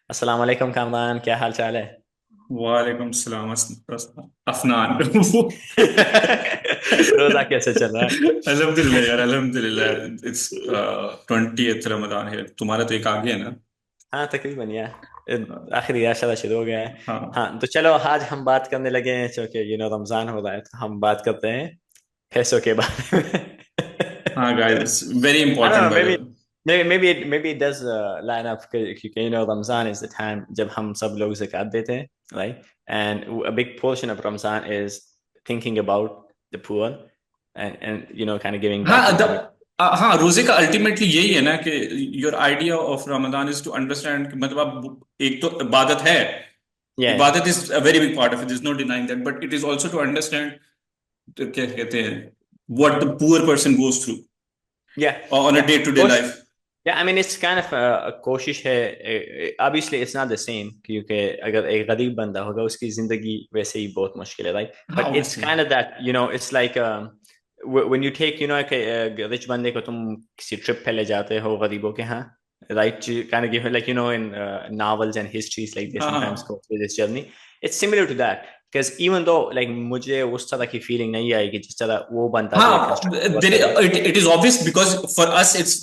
अस्सलाम वालेकुम कामरान, क्या हाल चाल है? वालेकुम सलाम अफनान रोजा कैसे चल रहा है? अल्हम्दुलिल्लाह यार, अल्हम्दुलिल्लाह। इट्स 20th रमजान है। तुम्हारा तो एक आगे है ना। हाँ, तकरीबन यार। आखिरी आशरा शुरू हो गया है। हाँ हाँ, तो चलो आज हम बात करने लगे हैं, क्योंकि रमजान हो रहा है, तो हम बात करते हैं पैसों के बारे में। हाँ guys, very I don't important know, by the maybe way. maybe it does line up, क्योंकि Ramadan is the time जब हम सब लोग ज़कात देते हैं, right? And a big portion of Ramadan is thinking about the poor and kind of giving back हाँ to the community. हाँ, रोजे का अल्टीमेटली यही है ना कि your idea of Ramzan is to understand, मतलब आप एक तो इबादत है। Yeah, इबादत is a very big part of it, is no denying that, but it is also to understand क्या कहते हैं what the poor person goes through yeah, on a yeah. day to day कोश life. Yeah, I mean it's kind of a कोशिश है. Obviously it's not the same, क्योंकि अगर एक गरीब बंदा होगा उसकी जिंदगी वैसे ही बहुत मुश्किल है, right? हाँ But it's obviously. kind of that, it's like when you take, एक रिच बंदे को तुम किसी ट्रिप पे ले जाते हो गरीबों के यहाँ, right? To kind of give it, like in novels and histories, like they हाँ sometimes हाँ go through this journey. It's similar to that, because even though like मुझे उस तरह की फीलिंग नहीं आएगी जिस तरह वो बनता जो एक हाँ, कंस्ट्रक्टर वर्क करे. it is obvious because for us it's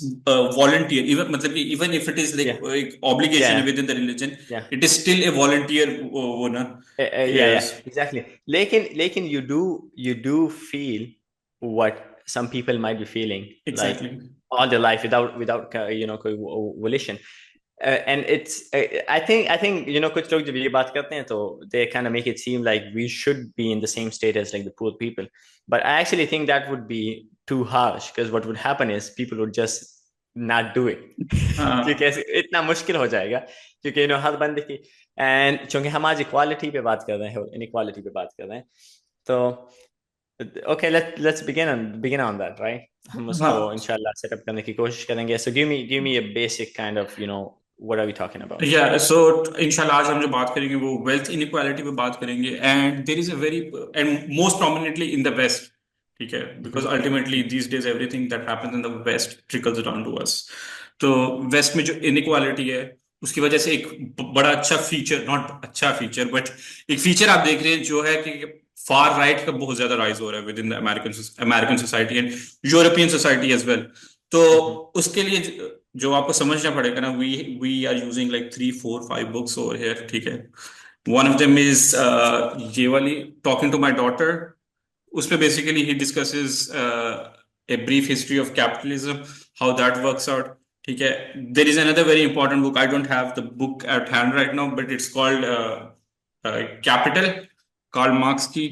volunteer, even मतलब कि even if it is like Yeah, एक obligation yeah, within the religion, yeah. it is still a volunteer वो ना। Yeah, yeah, Yes, exactly. लेकिन you do feel what some people might be feeling, like exactly. all their life without कोई volition. And it's I think कुछ लोग जब ये बात करते हैं तो they kind of make it seem like we should be in the same state as like the poor people, but I actually think that would be too harsh, because what would happen is people would just not do it. क्योंकि हाँ इतना मुश्किल हो जाएगा, क्योंकि हर बंदे की. And चूंकि हम आज इक्वालिटी पे बात कर रहे हैं और इनइक्वालिटी पे बात कर रहे हैं, तो okay, let's begin on that, right? हम उसको हाँ इंशाल्लाह सेटअप करने की कोशिश करेंगे. So give me a basic kind of what are we talking about. या सो इंशाल्लाह आज हम जो बात करेंगे वो वेल्थ इनइक्वालिटी पे बात करेंगे, and there is a very and most prominently in the west. ठीक है, because ultimately these days everything that happens in the west trickles down to us. तो वेस्ट में जो इनइक्वालिटी है उसकी वजह से एक बड़ा अच्छा फीचर, नॉट अच्छा फीचर बट एक फीचर आप देख रहे हैं जो है कि फार राइट का बहुत ज्यादा राइज हो रहा है with in the American American society and European society as well. तो उसके लिए जो आपको समझना पड़ेगा ना, we are using like 3 4 5 books over here. ठीक है, वन ऑफ देम इज ये वाली टॉकिंग टू माय डॉटर। उसमें बेसिकली ही discusses a brief history of capitalism, how that works out. ठीक है, there is another very important book, I don't have the book at hand right now, but it's called Capital, Karl Marx की।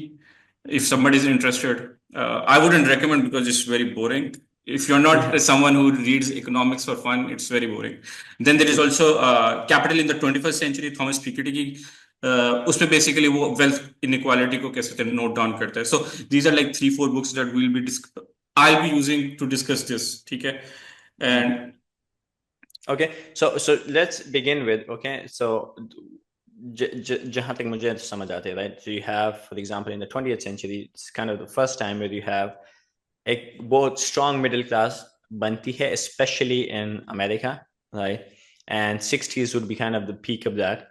if somebody is interested, I wouldn't recommend because it's very boring. If you're not someone who reads economics for fun, it's very boring. Then there is also Capital in the 21st Century, Thomas Piketty की। उसमें basically वो wealth inequality को कैसे note down करता है। So these are like 3 4 books that will be I be using to discuss this. ठीक है, and okay, so let's begin with, okay, so जहां तक मुझे समझ आते हैं, right? You have for example in the 20th century, it's kind of the first time where you have एक बहुत स्ट्रॉन्ग मिडिल क्लास बनती है, specially in America, right? And 60s would be kind of the peak of that.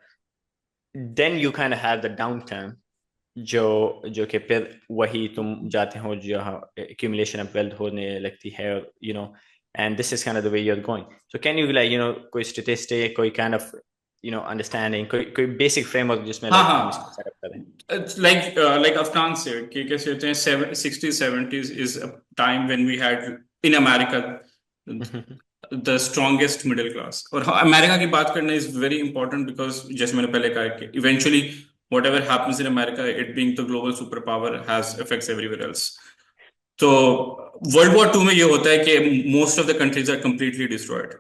Then you kind of have the downturn, जो जो कि फिर वही तुम जाते हो जो accumulation of wealth होने लगती है, and this is kind of the way you're going. So can you like कोई statistic, कोई kind of understanding, कोई basic framework जिसमें हाँ like हम इसको हाँ, सेटअप करें? like Afnan said कि कैसे होते हैं, 60s 70s is a time when we had in America the strongest middle class। और हाँ, अमेरिका की बात करना is very important because जैसे मैंने पहले कहा कि eventually whatever happens in America, it being the global superpower, has effects everywhere else। तो वर्ल्ड वॉर 2 में ये होता है कि most of the countries are completely destroyed।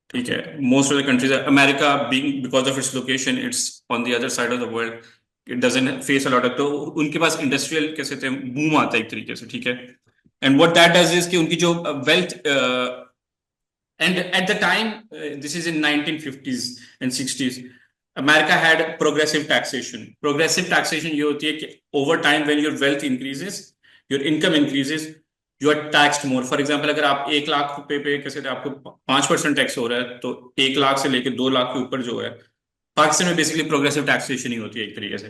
ठीक है, most of the countries are, America being because of its location, it's on the other side of the world, it doesn't face a lot of, तो उनके पास industrial कैसे थे boom आता है एक तरीके से। ठीक है, and what that does is कि उनकी जो wealth, and at the time this is in 1950s and 60s, America had progressive taxation. Progressive taxation ये होती है कि over time when your wealth increases, your income increases, you are taxed more. For example अगर आप 1 लाख रुपए पे कैसे आपको 5% टैक्स हो रहा है, तो 1 लाख से लेकर 2 लाख के ऊपर जो है पाकिस्तान में बेसिकली प्रोग्रेसिव टैक्सेशन ही होती है एक तरीके से।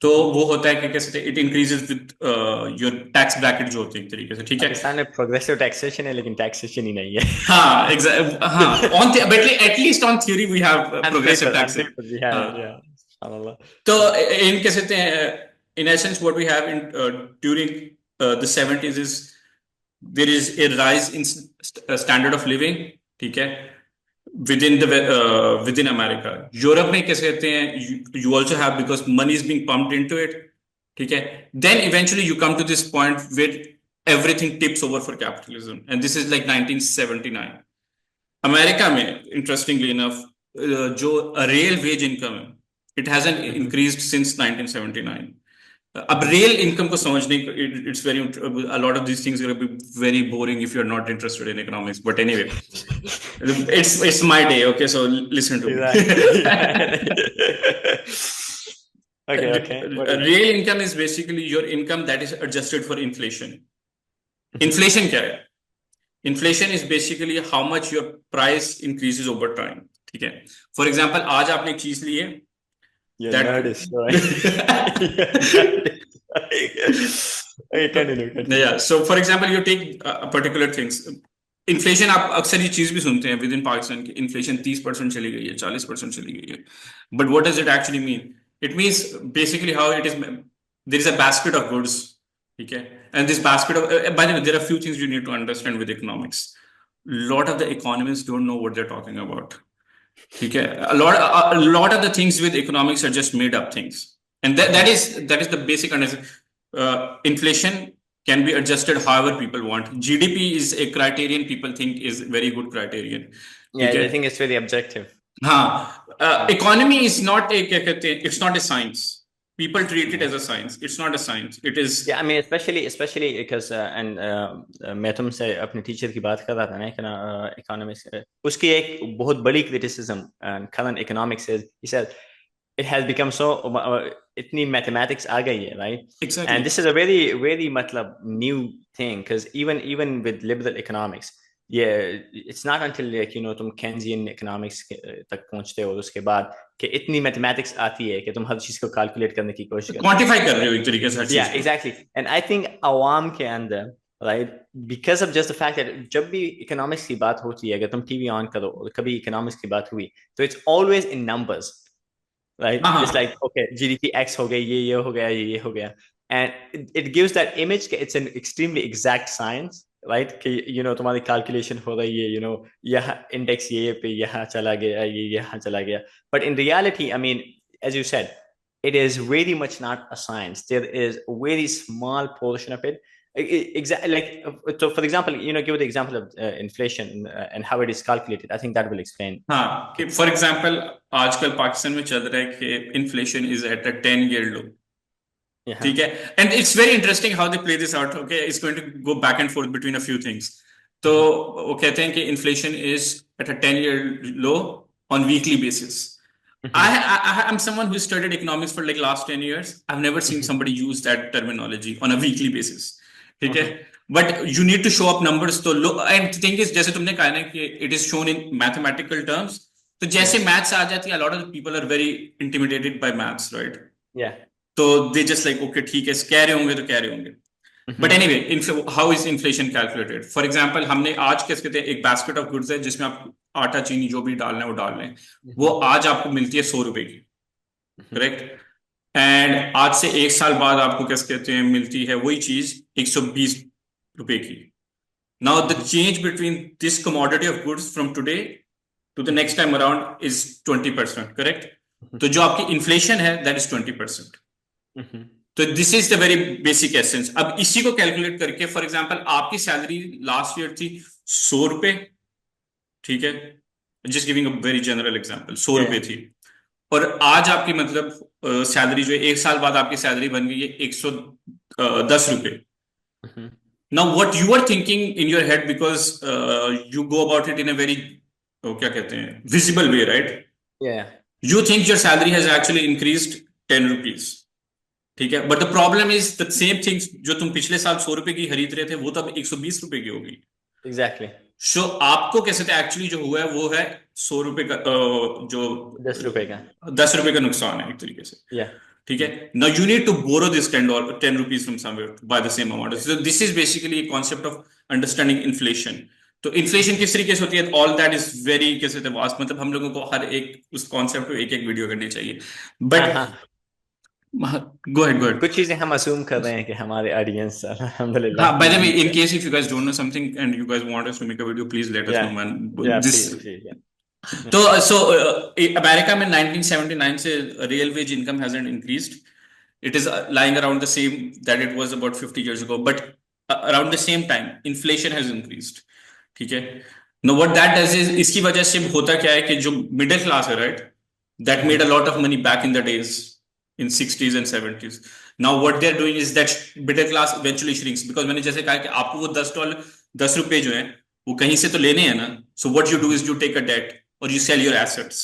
तो वो होता है कि कैसे it increases with your tax bracket जो होती है एक तरीके से, ठीक है। पाकिस्तान में प्रोग्रेसिव टैक्सेशन है लेकिन टैक्सेशन ही नहीं है। हाँ हाँ, on but at least on theory we have progressive on taxes. paper we have हाँ, it, yeah. SubhanAllah. तो इन कैसे कहते हैं, in essence what we have in during the 70s is there is a rise in standard of living, ठीक है, with in America. Europe में कैसे कहते हैं, you also have because money is being pumped into it, ठीक है। Then eventually you come to this point where everything tips over for capitalism, and this is like 1979। अमेरिका में interestingly enough जो real wage income है, it hasn't increased since 1979। अब real income को समझने, it's very, a lot of these things are be very boring if you are not interested in economics, but anyway it's my day, okay, so listen to me. Okay. Real income is basically your income that is adjusted for inflation. Inflation क्या है? Inflation is basically how much your price increases over time, ठीक है। For example, आज आपने एक चीज ली है, nerd is continue. Yeah, so for example, you take particular things. Inflation, आप अक्सर ये चीज भी सुनते हैं विद इन पाकिस्तान की इन्फ्लेशन 30% चली गई है, 40% चली गई है, but what does it actually mean? It means basically how it is, there is a basket of goods, ठीक है, and this basket of, by the way there are few things you need to understand with economics. Lot of the economist don't know what they are talking about, ठीक है। Lot of the things with economics are just made up things, and that is the basic understanding. Inflation can be adjusted however people want. GDP is a criterion people think is very good criterion. Yeah, I think it's very objective. हाँ, economy is not a, क्या कहते हैं, it's not a science. People treat it as a science. It's not a science. It is. Yeah, I mean, especially because मैं तुमसे अपने teacher की बात कर रहा था ना कि ना economics, उसकी एक बहुत बड़ी criticism current economics is, he said, it has become so itni mathematics aa gayi hai, right? Exactly. And this is a very matlab new thing, because even with liberal economics, yeah, it's not until like तुम Keynesian economics तक पहुंचते हो उसके बाद कि इतनी mathematics आती है कि तुम हर चीज को calculate करने की कोशिश करते हो, quantify कर रहे हो एक तरीके से हर चीज। Yeah, exactly. And I think आवाम के अंदर, right, because of just the fact that जब भी economics की बात होती है, अगर तुम टीवी ऑन करो कभी economics की बात हुई, तो it's always in numbers. Right? It's like, okay, GDP X हो गया, ये हो गया, ये हो गया, and it gives that image that it's an extremely exact science, right? कि तुम्हारी calculation हो रही है, यहाँ index ये पे यहाँ चला गया, ये यहाँ चला गया, but in reality, I mean, as you said, it is very much not a science. There is a very small portion of it. Exactly, like, so for example, give the example of inflation and how it is calculated. I think that will explain. हाँ, कि for example, आजकल पाकिस्तान में चल रहा है कि inflation is at a 10-year low. ठीक है, and it's very interesting how they play this out. Okay, it's going to go back and forth between a few things. तो वो कहते हैं कि inflation is at a 10-year low on weekly basis. I'm someone who studied economics for like last 10 years. I've never seen somebody use that terminology on a weekly basis. ठीक है, but you need to show up numbers. तो and the thing is, जैसे तुमने कहा ना कि it is shown in mathematical terms. तो जैसे maths आ जाती है, a lot of people are very intimidated by maths, right? Yeah. तो they just like, okay, ठीक है, कह रहे होंगे तो कह रहे होंगे. But anyway, how is inflation calculated? For example, हमने आज कैसे कहते हैं, एक basket of goods है जिसमें आप आटा चीनी जो भी डालना है वो डाल लें, वो आज आपको मिलती है 100 रुपए की, करेक्ट? एंड आज से 1 साल बाद आपको कैसे कहते हैं मिलती है वही चीज 120 रुपए की. Now the change between this commodity of goods from today to the next time around is 20%, correct? तो जो आपकी इन्फ्लेशन है दैट इज 20%. तो this is the very basic essence. अब इसी को कैलकुलेट करके, फॉर एग्जांपल, आपकी सैलरी लास्ट ईयर थी 100 रुपए, ठीक है, just giving a very general example, 100 रुपए थी, और आज आपकी मतलब सैलरी जो है 1 साल बाद आपकी सैलरी बन गई है 110 रुपए. Now what you are thinking in your head, because you go about it in a very, क्या कहते हैं, visible way, right? Yeah. You think your salary has actually increased 10 rupees. ठीक है, but the problem is the same things जो तुम पिछले साल 100 रुपए की खरीद रहे थे वो तो अब 120 रुपए की होगी। एग्जैक्टली। सो आपको कैसे थे एक्चुअली जो हुआ है वो है 100 रुपए का जो 10 रुपए का। 10 रुपए का नुकसान है एक तरीके से। या। ठीक है, now you need to borrow this 10 rupees from somewhere by the same amount. So this is basically concept of understanding inflation. तो इन्फ्लेशन किस तरीके से होती है, ऑल दैट इज वेरी कैसे थे वास्ट, मतलब हम लोगों को हर एक उस कॉन्सेप्ट पे एक एक वीडियो करनी चाहिए। हाँ बट हाँ, गो अहेड, गो कुछ चीजें हम असूम कर रहे हैं कि हमारे ऑडियंस अल्हम्दुलिल्लाह हाँ, by the way, in case if you guys don't know something and you guys want us to make a video, please let us या know, man. या This प्लीज प्लीज। तो अमेरिका में 1979 से real wage income hasn't increased. It is lying around the same that it was about 50 years ago. But around the same time, inflation has increased. ठीक है. Now what that does is इसकी वजह से होता क्या है कि जो middle class है, right, that made a lot of money back in the days in 60s and 70s. Now what they're doing is that middle class eventually shrinks because मैंने जैसे कहा कि आपको वो $10 10 रुपए जो है वो कहीं से तो लेने हैं ना. So what you do is you take a debt or you sell your assets.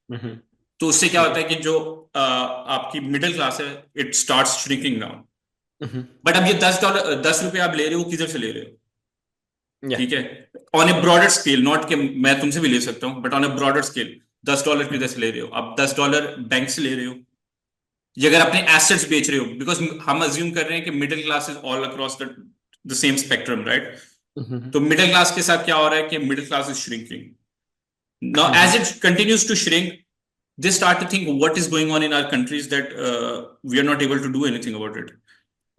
तो उससे क्या होता है कि जो आपकी मिडिल क्लास है it start shrinking down. But अब ये $10 आप ले रहे हो किधर से ले रहे हो? ठीक है, on A broader scale, not कि मैं तुमसे भी ले सकता हूं, but on A broader scale $10 किधर से ले रहे हो? आप $10 बैंक से ले रहे हो ये अगर अपने एसेट्स बेच रहे हो, बिकॉज हम अज्यूम कर रहे हैं कि middle class is all across the same spectrum, right? तो मिडिल क्लास के साथ क्या हो रहा है कि middle class is shrinking. Now as it continues to shrink they start to think what is going on in our countries that we are not able to do anything about it.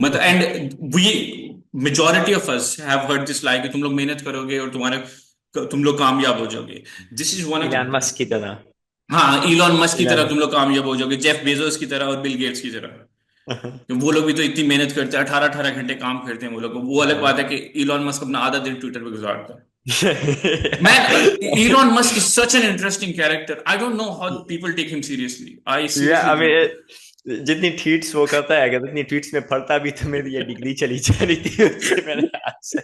And we majority of us have heard this lie कि तुम लोग मेहनत करोगे और तुम लोग कामयाब हो जाओगे. This is one of इलान Musk की तरह. हाँ, इलॉन मस्क की तरह तुम लोग कामयाब हो जाओगे, जेफ बेजोस की तरह और बिल गेट्स की तरह. वो लोग भी तो इतनी मेहनत करते हैं, 18-18 घंटे काम करते हैं वो लोग. वो अलग बात है कि इलॉन मस्क अपना आधा दिन ट्विटर पे गुजारता है. Man, Elon Musk is such an interesting character. I don't know how people take him seriously. I seriously don't. जितनी ट्वीट्स वो करता है, अगर इतनी ट्वीट्स में पढ़ता भी तो मेरी ये डिग्री चली जा रही थी उससे मेरे हाथ से.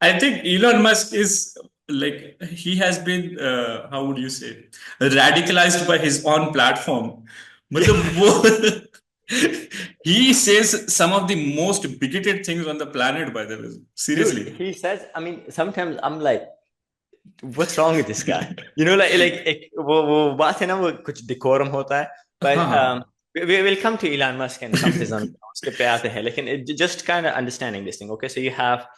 I think Elon Musk is like he has been how would you say radicalized by his own platform. मतलब वो he says some of the most bigoted things on the planet, by the way. Seriously. Dude, he says, I mean, sometimes I'm like, what's wrong with this guy? You know, like वो बात है ना, वो कुछ decorum होता है. But we will come to Elon Musk and some his उसके पे आते हैं. लेकिन just kind of understanding this thing. Okay, so you have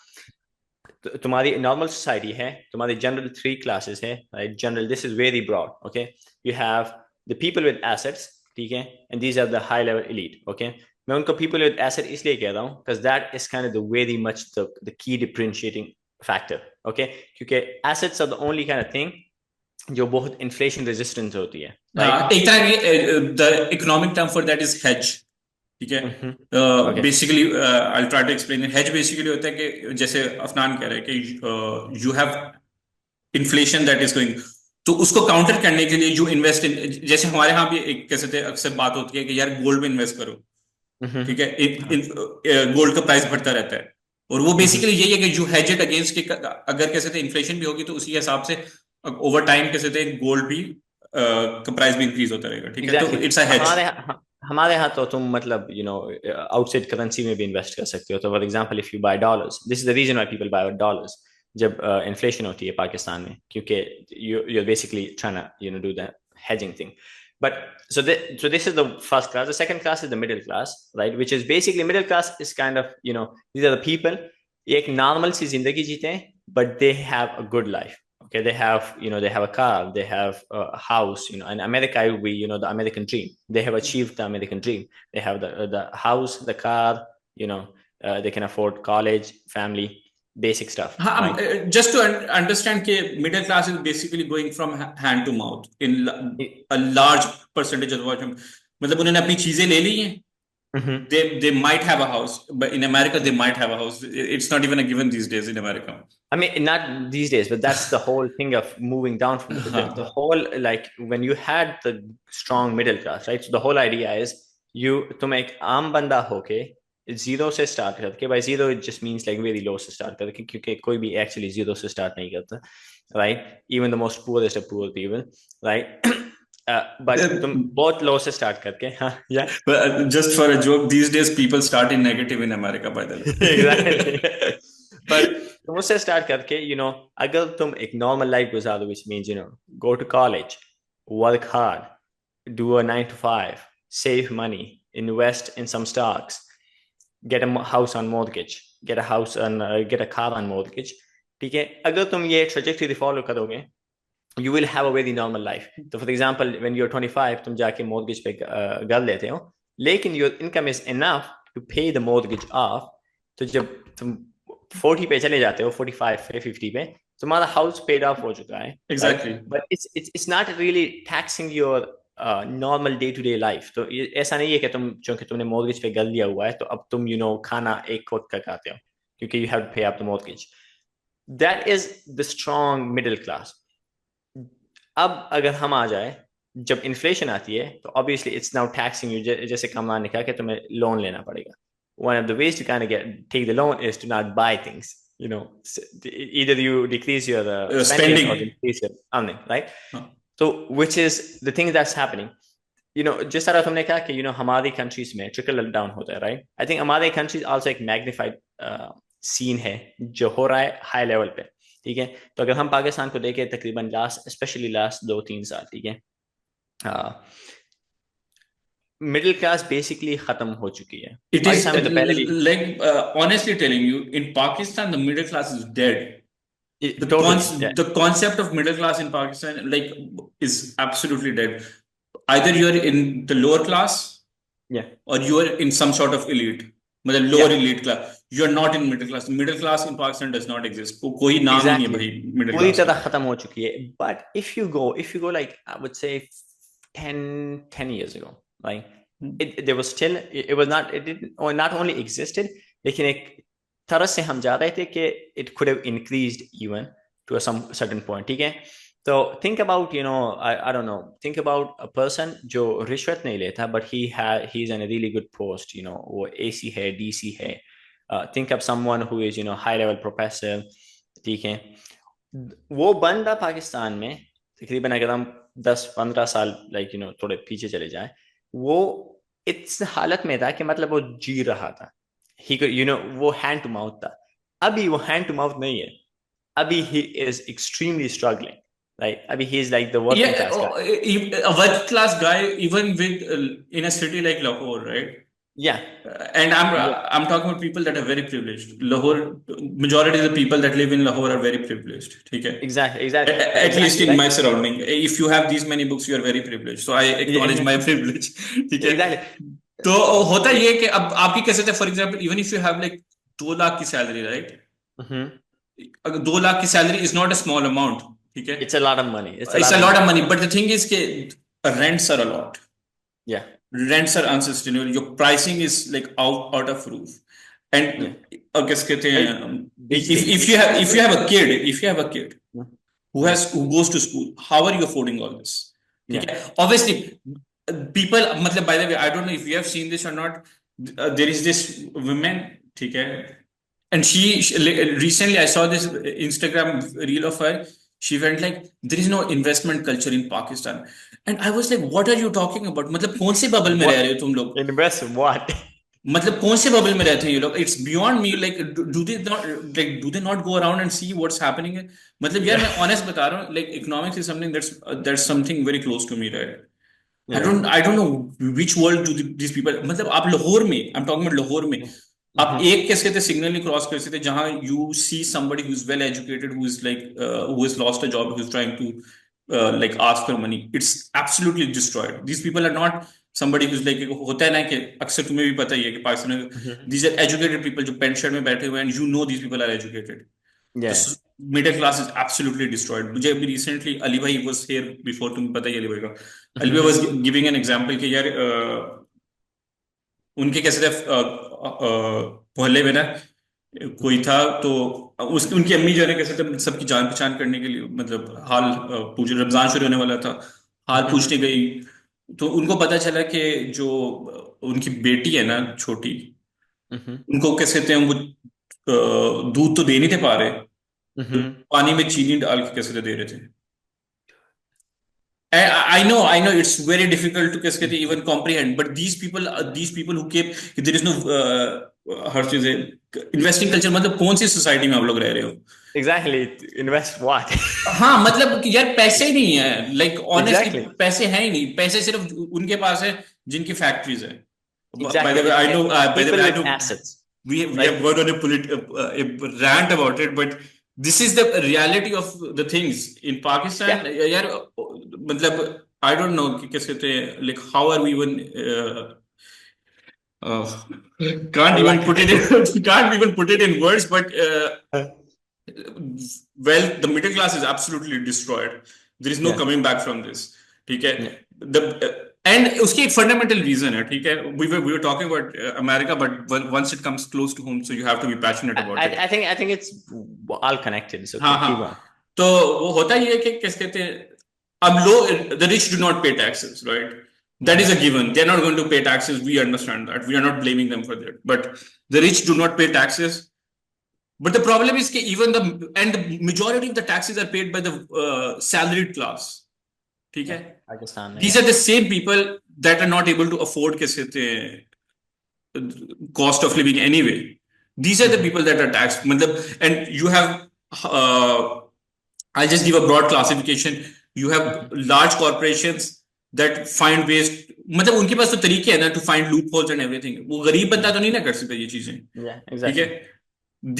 तुम्हारी normal society है, तुम्हारी general 3 classes है, right? General, this is very broad. Okay, you have the people with assets. ठीक है, and these are the high level elite. Okay, मैं उनको people with asset इसलिए कह रहा हूँ because that is kind of the very much the key differentiating factor. Okay, क्योंकि assets are the only kind of thing जो बहुत inflation resistant होती है. एक तरह की the economic term for that is hedge. ठीक है, basically I'll try to explain it. Hedge basically होता है कि जैसे अफनान कह रहा है कि you have inflation that is going, तो उसको काउंटर करने के लिए जो इन्वेस्ट इन, जैसे हमारे यहाँ भी एक कैसे थे अक्सर बात होती है कि यार गोल्ड में इन्वेस्ट करो. ठीक है, गोल्ड का प्राइस बढ़ता रहता है और वो बेसिकली यही है कि जो हेज इट अगेंस्ट के अगर कैसे थे इन्फ्लेशन भी होगी तो उसी हिसाब से ओवर टाइम कैसे थे गोल्ड भी का प्राइस भी इंक्रीज होता रहेगा. ठीक है, तो इट्स अ हेज. हमारे यहाँ तो तुम मतलब आउटसाइड करेंसी में भी इन्वेस्ट कर सकते हो. तो for example if you buy dollars, this is the reason why people buy dollars जब इन्फ्लेशन होती है पाकिस्तान में, क्योंकि you're basically trying to do the hedging thing. But so this is the first class. The second class is the middle class, right? Which is basically middle class is kind of these are the people एक normal सी जिंदगी जीते हैं, but they have a good life. Okay, they have they have a car, they have a house. In America it would be the American dream. They have achieved the American dream. They have the house, the car. They can afford college, family. Basic stuff. Right? Just to understand that middle class is basically going from hand to mouth in a large percentage of the time. मतलब उन्होंने अपनी चीजें ले ली हैं. They might have a house, but in America they might have a house. It's not even a given these days in America. I mean, not these days, but that's the whole thing of moving down from the whole, like when you had the strong middle class, right? So the whole idea is तुम एक आम बंदा होके zero से start करके, by zero it just means like very low से start करके, क्योंकि कोई भी एक्चुअली जीरो से स्टार्ट नहीं करता, right? Even the most poorest of poor people, right? But तुम बहुत लो से स्टार्ट करके, हाँ या Just for a joke, these days people start in negative in America, by the exactly. way. पर तुम उससे स्टार्ट करके अगर तुम एक नॉर्मल लाइफ गुजारो, which means go to college, work hard, do a 9 to 5, save money, invest in some stocks, get a house on mortgage, get a car on mortgage, ठीक है, अगर तुम ये ट्रेजेक्टरी फॉलो करोगे, you will have a very normal life. So for example, when you're 25, तुम जाके mortgage पे घर लेते हो, लेकिन your income is enough to pay the mortgage off. तो जब तुम 40 पे चले जाते हो, 45 पे, 50 पे, तुम्हारा हाउस पेड ऑफ हो चुका है, Exactly. right? But it's not really taxing your normal day to day life. तो ऐसा नहीं है कि चूंकि तुमने mortgage पे घर लिया हुआ है, तो अब तुम खाना एक वक्त का खाते हो, क्योंकि you have to pay up the mortgage. That is the strong middle class. अब अगर हम आ जाए, जब इन्फ्लेशन आती है, तो obviously it's now taxing you, जैसे कमरान ने कहा कि तुम्हें लोन लेना पड़ेगा. One of the ways to kind of get take the loan is to not buy things, either you decrease your spending or Spending. increase your earning, right? So which is the thing that's happening. जिस तरह तुमने कहा कि हमारी countries में trickle down होता है, right? I think हमारे कंट्रीज आल्सो एक मैग्नीफाइड सीन है जो हो रहा है हाई लेवल पे, ठीक है? तो अगर हम पाकिस्तान को देखें, तकरीबन स्पेशली लास्ट 2-3 साल, ठीक है, मिडिल क्लास बेसिकली खत्म हो चुकी है. It is पाकिस्तान में तो पहले भी like honestly telling you, in Pakistan, the middle class is dead. totally, The concept of middle class in Pakistan like is absolutely dead. Either you're in the lower class, yeah, or you're in some sort of elite, मतलब lower elite class. You're not in middle class. Middle class in Pakistan does not exist. कोई नाम ही नहीं है exactly, भाई middle पूरी class का. तरह खत्म हो चुकी है. But if you go like, I would say 10 years ago, like there was still, it was not, it didn't, or not only existed, लेकिन एक तरह से हम जा रहे थे कि it could have increased even to some certain point, ठीक है? तो think about, I don't know, think about a person जो रिश्वत नहीं लेता, but he's in a really good post, वो AC है, DC है. Think of someone who is, high level professor, ठीक है? वो बंदा पाकिस्तान में तकरीबन, अगर हम 10-15 साल लाइक थोड़े पीछे चले जाए, वो इस हालत में था कि मतलब वो जी रहा था. वो हैंड टू माउथ था. अभी वो हैंड टू माउथ नहीं है. अभी he is extremely struggling, right? Abhi he is like the working class guy. A working class guy, even with in a city like Lahore, right? Yeah. And I'm talking about people that are very privileged. Lahore, majority of the people that live in Lahore are very privileged. Okay? Exactly. At least in Right? my surrounding. If you have these many books, you are very privileged. So I acknowledge my privilege. ठीक है? Exactly. तो होता ये कि अब आपकी कैसे थे, for example, even if you have like 2 lakh की सैलरी, राइट? अगर 2 लाख की salary is not a small amount, ठीक है? It's a lot of money. It's a lot of money, but the thing is के rents are a lot. Yeah. Rents are unsustainable. Your pricing is like out of roof. And कैसे कहते हैं, if you have a kid who goes to school, how are you affording all this? Yeah. Obviously, people, मतलब, by the way, I don't know if you have seen this or not. There is this woman, ठीक है? And she recently I saw this Instagram reel of her. She went like, there is no investment culture in Pakistan. And I was like, what are you talking about? मतलब कौन से bubble में रह रहे हो तुम लोग? Invest what? मतलब कौन से बबल में रहते हैं ये लोग? It's beyond me. Like, do they not go around and see what's happening? मतलब यार मैं honest बता रहा हूँ. Like, economics is something that's something very close to me, right? Yeah. I don't know which world do these people. मतलब आप लाहौर में, I'm talking about Lahore में, आप एक कैसे थे सिग्नल नहीं क्रॉस कर सकते जहां you see somebody who's well educated, who is like who has lost a job, who's trying to like ask for money. It's absolutely destroyed. These people are not somebody who's like, होता है ना कि अक्सर तुम्हें भी पता ही है कि पाकिस्तान में these are educated people जो पेंट शर्ट में बैठे हुए हैं, and you know these people are educated. Yeah. The middle class is absolutely destroyed. मुझे अभी recently Ali bhai was here before, तुम्हें पता ही है Ali bhai का. Ali bhai was giving an example कि यार उनके कैसे थे मोहल्ले में ना कोई था, तो उसकी उनकी अम्मी जो है कैसे थे सबकी जान पहचान करने के लिए, मतलब हाल पूछ, रमजान शुरू होने वाला था, हाल पूछने गई, तो उनको पता चला कि जो उनकी बेटी है ना छोटी, उनको कैसे थे, उनको दूध तो दे नहीं थे पा रहे, तो पानी में चीनी डाल के कैसे दे रहे थे. I know it's very difficult to कैसे कहते हैं, even comprehend. But these people who keep there is no how to say investing culture. मतलब कौन सी सोसाइटी में आप लोग रह रहे हो? Exactly. Invest what? हाँ मतलब कि यार पैसे ही नहीं है, लाइक ऑनेस्टली Exactly. पैसे हैं ही नहीं, पैसे सिर्फ उनके पास है जिनकी फैक्ट्रीज है. By Exactly. the way, I know. By the People way, I with know assets. we have Like, gone on a rant about it, but this is the reality of the things in Pakistan. yeah, यार मतलब I don't know कि कैसे कहते हैं, like how are we even uh, can't even like, put it in can't even put it in words, but well, the middle class is absolutely destroyed. There is no yeah, coming back from this. ठीक है. yeah. The and उसकी एक fundamental reason है. ठीक है. We were talking about America, but once it comes close to home, so you have to be passionate about it. I think it's all connected. So हाँ keep हाँ. on. तो वो होता ही है कि कैसे कहते हैं, अब लोग the rich do not pay taxes, right? That is a given. They're not going to pay taxes. We understand that. We are not blaming them for that. But the rich do not pay taxes. But the problem is that even the majority of the taxes are paid by the salaried class. ठीक है? Pakistan. These are the same people that are not able to afford कैसे कहते हैं, cost of living anyway. These are the people that are taxed. मतलब, and you have I'll just give a broad classification. You have large corporations that find ways. मतलब उनके पास तो तरीके हैं ना to find loopholes and everything. वो गरीब बंदा तो नहीं ना कर सकता ये चीजें. Yeah, ठीक है? exactly.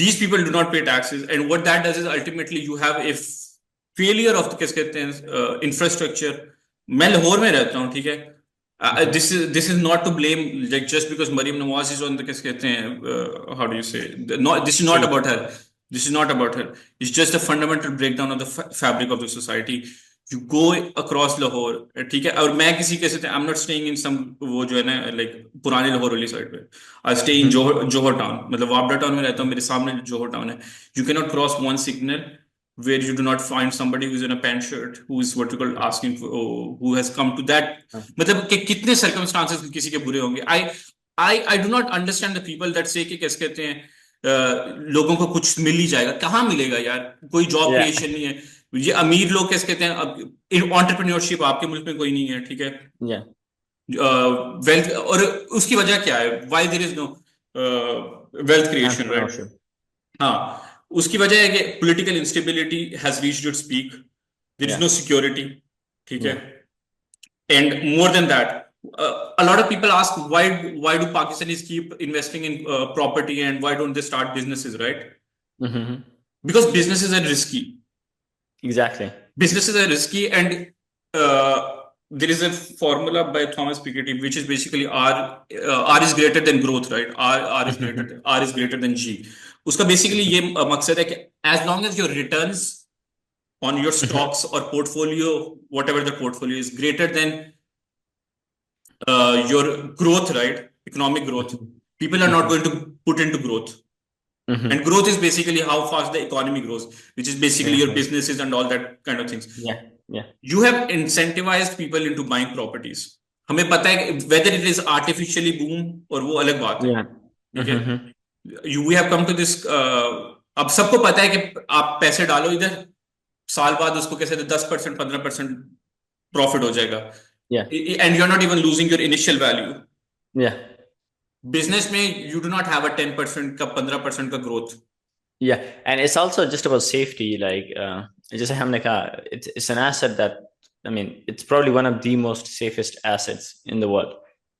These people do not pay taxes, and what that does is ultimately you have a failure of the कैसे कहते हैं infrastructure. मैं लाहौर में रहता हूँ, ठीक है. This is not to blame, like just because Mariam Nawaz is on the कैसे कहते हैं how do you say, not, this is not about her. This is not about her. It's just a fundamental breakdown of the fabric of the society. You go across Lahore, ठीक है. और मैं किसी कैसे I'm not staying in some वो जो है ना like पुराने लाहौर वाली साइड पे. I stay in Johor town. मतलब वापडा टाउन में रहता हूँ. मेरे सामने Johor town है. You cannot cross one signal where you do not find somebody who's in a pant shirt who is what you call asking for, who has come to that. मतलब कि कितने circumstances किसी के बुरे होंगे. I do not understand the people that say कि कैसे कहते हैं लोगों को कुछ मिल ही जाएगा. कहाँ मिलेगा यार? कोई जॉब Yeah, क्रिएशन नहीं है. ये अमीर लोग कैसे कहते हैं, अब एंटरप्रेन्योरशिप आपके मुल्क में कोई नहीं है, ठीक है. yeah. वेल्थ, और उसकी वजह क्या है? Why there is no wealth creation, right? Entrepreneurship. हाँ, उसकी वजह है कि political instability has reached its peak. There is Yeah, no security, ठीक है. yeah. And more than that, a lot of people ask why do Pakistanis keep investing in property, and why don't they start businesses, right? Mm-hmm. Because businesses are risky. Exactly. Businesses are risky, and there is a formula by Thomas Piketty, which is basically R is greater than growth, right? R is greater than G. उसका basically ये मकसद है कि as long as your returns on your stocks or portfolio, whatever the portfolio is, greater than your growth, right? Economic growth. People are not going to put into growth. And growth is basically how fast the economy grows, which is basically your businesses and all that kind of things. Yeah, yeah. You have incentivized people into buying properties. हमें पता है कि whether it is artificially boom और वो अलग बात है. Yeah. ठीक है. We have come to this. अब सबको पता है कि आप पैसे डालो इधर, साल बाद उसको कैसे 10% 15% प्रॉफिट हो जाएगा. Yeah, And you're not even losing your initial value. yeah. Business में you do not have a 10% का 15% का growth. Yeah, and it's also just about safety. Like, जैसे हमने कहा, it's an asset that, I mean, it's probably one of the most safest assets in the world.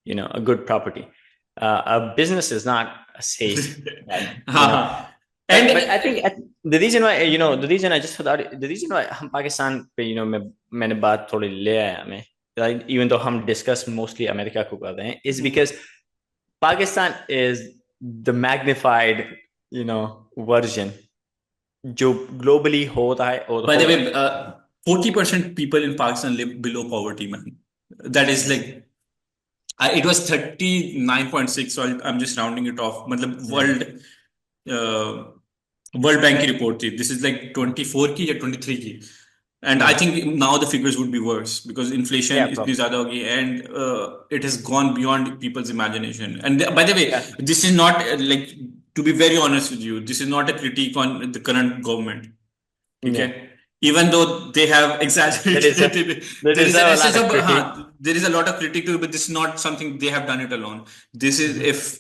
You know, a good property. A business is not a safe. And but I think the reason why, you know, the reason I just forgot, the reason why हम पाकिस्तान पे, you know, मैंने बात थोड़ी ले आया मैं, like, even though हम discuss mostly America को कर रहे हैं, is because Pakistan is the magnified, you know, version जो globally होता है. By the way, 40% people in Pakistan live below poverty, man. That is like, it was 39.6, so I'm just rounding it off. मतलब World Bank की report थी. This is like 24 की या 23 की. And I think now the figures would be worse because inflation is इतनी ज़्यादा होगी, and it has gone beyond people's imagination. And by the way, this is not like, to be very honest with you, this is not a critique on the current government. Okay? even though they have exaggerated it. They deserve a lot of critique. There is a lot of critique to it, but this is not something they have done it alone. This is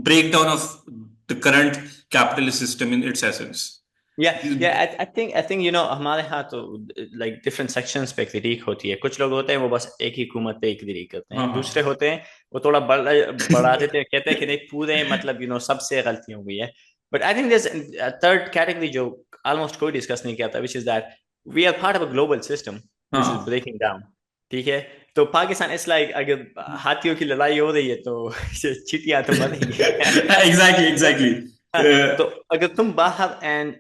breakdown of the current capitalist system in its essence. I think हमारे यहाँ तो like different sections पे critique होती है. कुछ लोग होते हैं वो बस एक ही हुकूमत पे critique करते हैं. दूसरे होते हैं वो थोड़ा बढ़ा देते हैं, कहते हैं कि नहीं पूरे मतलब सबसे गलती हो गई है. But I think there's a third category जो almost कोई discuss नहीं किया था, which is that we are part of a global system which is breaking down. ठीक है, तो पाकिस्तान इस लाइक अगर हाथियों की लड़ाई हो रही है तो चींटियां तो मरेंगी. Exactly. तो अगर तुम बाहर, and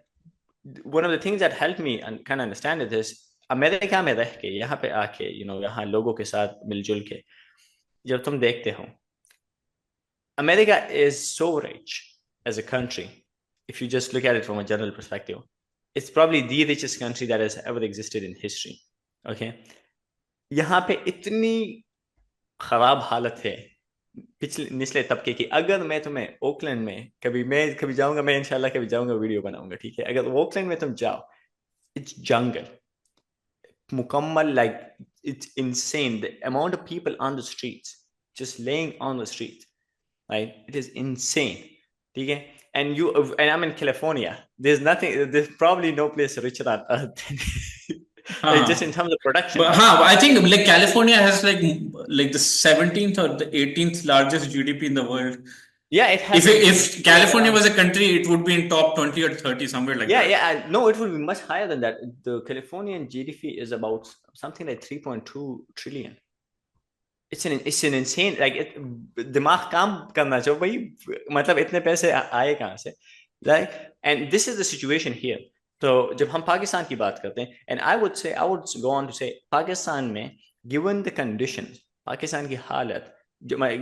one of the things that helped me and kind of understand it is America में रह के यहाँ पे आके यहाँ लोगों के साथ मिलजुल के जब तुम देखते हो, America is so rich as a country. If you just look at it from a general perspective, it's probably the richest country that has ever existed in history. Okay, यहाँ पे इतनी खराब हालत है पिछले निचले तबके की. अगर मैं तुम्हें ओकलैंड में कभी जाऊंगा, मैं इंशाल्लाह कभी जाऊंगा, वीडियो बनाऊंगा, ठीक है. अगर ओकलैंड में तुम जाओ, इट्स जंगल मुकम्मल, like it's insane the amount of people on the streets, just laying on the streets, right. It is insane, ठीक है. And I'm in California. There's probably no place richer on earth like just in terms of production. But, I think like California has like the 17th or the 18th largest GDP in the world. Yeah, it has. If California was a country, it would be in top 20 or 30, somewhere like that. Yeah. No, it would be much higher than that. The Californian GDP is about something like 3.2 trillion. It's an insane, like दिमाग काम करना चाहिए भाई, मतलब इतने पैसे आए कहाँ से, like, and this is the situation here. तो जब हम पाकिस्तान की बात करते हैं, and I would go on to say Pakistan में given the conditions, पाकिस्तान की हालत,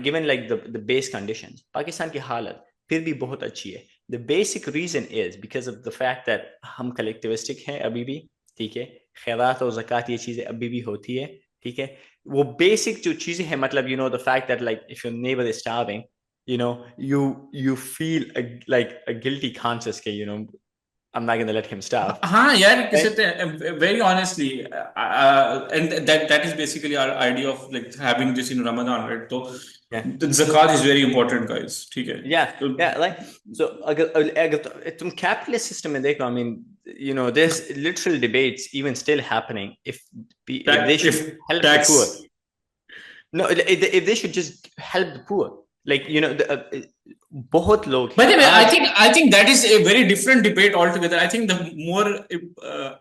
given like the base conditions, Pakistan की हालत फिर भी बहुत अच्छी है. The basic reason is because of the fact that हम collectivistic हैं अभी भी, ठीक है. खैरात और ज़कात ये चीज़ें अभी भी होती है, ठीक है. वो बेसिक जो चीजें हैं, मतलब the fact that like if your neighbor is starving, you feel like a guilty conscience के I'm not gonna let him starve. यार, very honestly, and that is basically our idea of like having this in Ramadan, right? So the zakat is very important, guys. ठीक है. Yeah, like so अगर तुम capitalist system में देखो, I mean there's literal debates even still happening if they should help the poor. No, if they should just help the poor, like बहुत लोग. By the way, I think that is a very different debate altogether. I think the more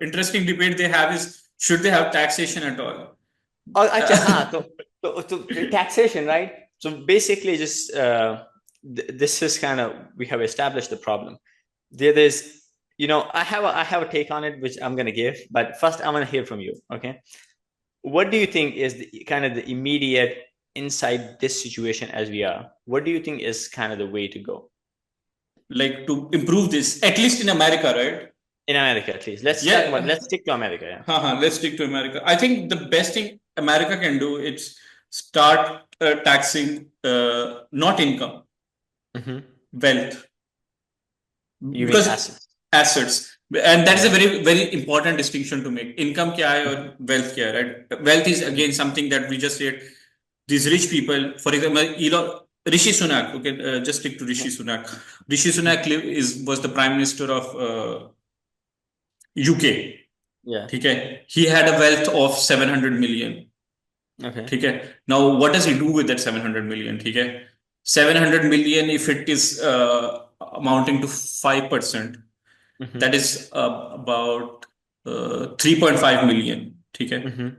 interesting debate they have is should they have taxation at all? अच्छा हाँ, तो taxation, right? So basically just this is kind of, we have established the problem. There's I have a take on it which I'm going to give, but first I want to hear from you. Okay, what do you think is the immediate inside this situation as we are? What do you think is kind of the way to go? Like to improve this, at least in America, right? In America, at least. Let's stick to America. Yeah. Let's stick to America. I think the best thing America can do is start taxing not income, wealth. You mean assets. And that is a very, very important distinction to make. Income kya hai or wealth kya hai, right? Wealth is again something that we just said. These rich people, for example, Rishi Sunak. Okay, just stick to Rishi Sunak. Rishi Sunak was the Prime Minister of UK. Yeah. Okay. He had a wealth of 700 million. Okay. Okay. Now, what does he do with that 700 million? Okay. 700 million, if it is amounting to 5%, that is about 3.5 million. Okay.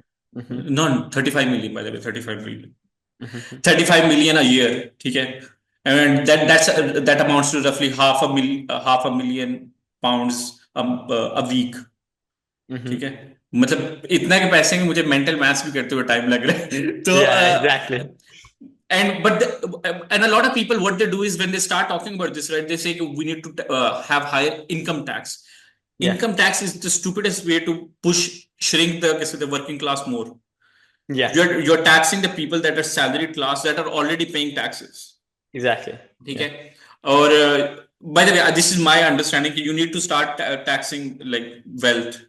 No, 35 million, by the way, 35 million. 35 million a year. Okay. And that amounts to roughly half a million pounds a week. ठीक है, मतलब इतना के पैसे में मुझे mental maths भी करते हुए टाइम लग रहा है. तो exactly. And a lot of people, what they do is when they start talking about this, right, they say we need to have higher income tax. Income tax is the stupidest way to shrink the working class more. Yeah, you're taxing the people that are salaried class that are already paying taxes. Exactly. Okay. Or by the way, this is my understanding. You need to start taxing like wealth.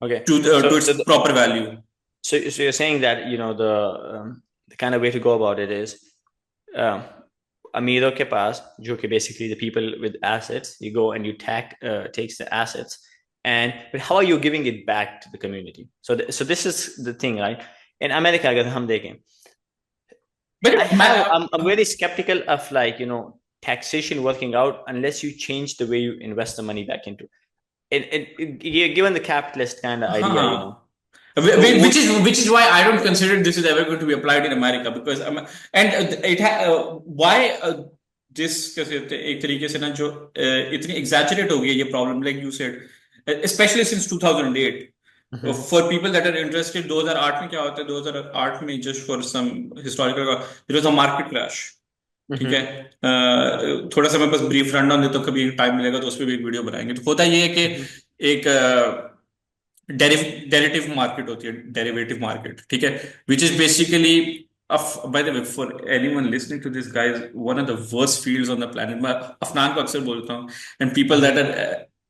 Okay. to its proper value. So you're saying that, the kind of way to go about it is, अमीरों के पास, जो कि basically the people with assets, you go and you takes the assets, but how are you giving it back to the community? So this is the thing, right? In America, अगर हम देखें, But I'm very skeptical of taxation working out unless you change the way you invest the money back into it, given the capitalist kind of idea, which is why I don't consider this is ever going to be applied in America, because why this एक तरीके से ना जो इतनी exaggerate हो गई ये problem, like you said, especially since 2008. For people that are interested, 2008 में क्या होता है? 2008 में, just for some historical, there was a market crash. ठीक है, थोड़ा सा मैं बस ब्रीफ रन डाउन देता हूँ, कभी टाइम मिलेगा तो उस पर भी एक वीडियो बनाएंगे। तो होता ये है कि एक डेरिवेटिव मार्केट होती है, डेरिवेटिव मार्केट, ठीक है, which is basically, by the way, for anyone listening to this, guys, one of the worst fields on the planet. मैं अफनान को अक्सर बोलता हूँ, and people that are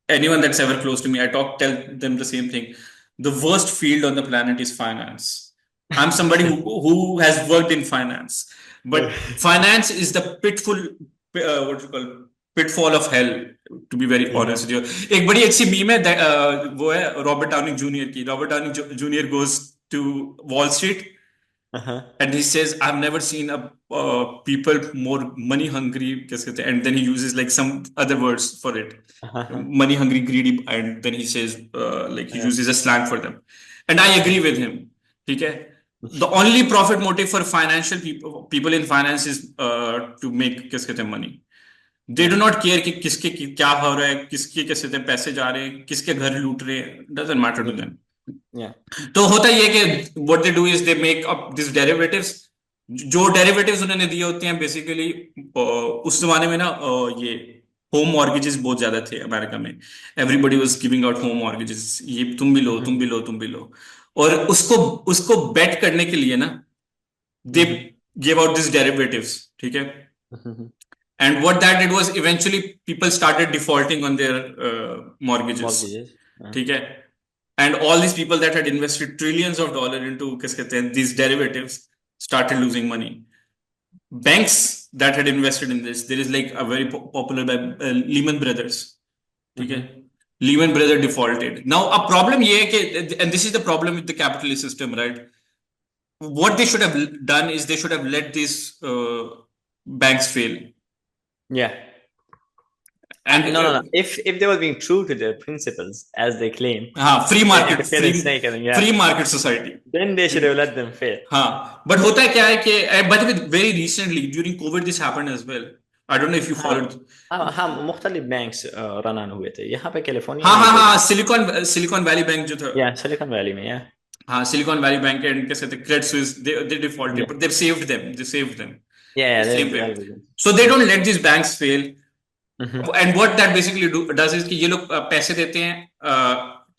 anyone that's ever close to me, I tell them the same thing. The worst field on the planet is finance. I'm somebody who has worked in finance, but finance is the pitfall of hell, to be very honest with you. एक बड़ी अच्छी meme है, वो है Robert Downey junior की. Robert Downey junior goes to Wall Street, and he says, I've never seen a people more money hungry, and then he uses like some other words for it, money hungry, greedy, and then he says he uses a slang for them, and I agree with him. Okay, the only profit motive for financial people in finance is to make money. They do not care कि किसके क्या हो रहा है, किसके कैसे पैसे जा रहे हैं, किसके घर लूट रहे हैं, doesn't matter to them. तो होता ये कि what they do is they make up these derivatives. जो derivatives उन्होंने दिए होते हैं बेसिकली, उस जमाने में ना ये होम मॉर्गेजेस बहुत ज्यादा थे अमेरिका में. Everybody was giving out home mortgages, ये तुम भी लो, तुम भी लो, तुम भी लो. और उसको बेट करने के लिए ना they gave out these derivatives. ठीक है, and what that did was eventually people started defaulting on their mortgages. ठीक है, and all these people that had invested trillions of dollars into these derivatives started losing money. Banks that had invested in this, there is like a very popular by Lehman Brothers. Okay, Lehman Brothers defaulted. Now a problem and this is the problem with the capitalist system, right? What they should have done is they should have let these banks fail. Yeah. And no. If they were being true to their principles as they claim, free market society, then they should have let them fail. But होता है क्या है कि, but very recently during COVID this happened as well. I don't know if you followed. मुख्तलिफ banks run on हुए थे यहाँ पे कैलिफोर्निया. Silicon Valley Bank जो था. Yeah, Silicon Valley में, yeah. Silicon Valley Bank and कैसे थे, Credit Suisse, they defaulted, but they saved them. Yeah, so they don't let these banks fail. And what that basically does is कि ये लोग पैसे देते हैं,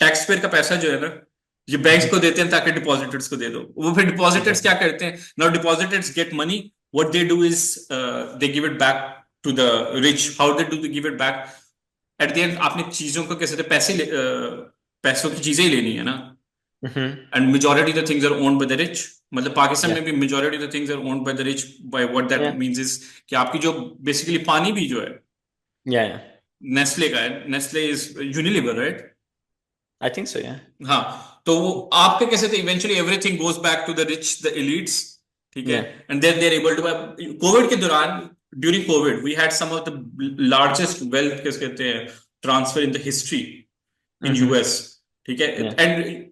टैक्स पेयर का पैसा जो है ना, ये बैंक्स को देते हैं ताकि डिपॉजिटर्स को दे दो. वो फिर डिपॉजिटर्स क्या करते हैं? Now depositors get money. What they do is they give it back to the rich. How they give it back? At the end, आपने चीजों को कैसे पैसों की चीजें ही लेनी है ना. And majority of the things are owned by the rich. मतलब पाकिस्तान में भी majority of the things are owned by the rich. By what that means is कि आपकी जो basically पानी भी जो है, Nestle का है. Nestle is Unilever, right? I think so, yeah. हाँ, तो वो आपके कैसे थे, eventually everything goes back to the rich, the elites, ठीक है, and then they're able to buy. COVID के दौरान, during COVID, we had some of the largest wealth कैसे कहते हैं transfer in the history in US, ठीक है, and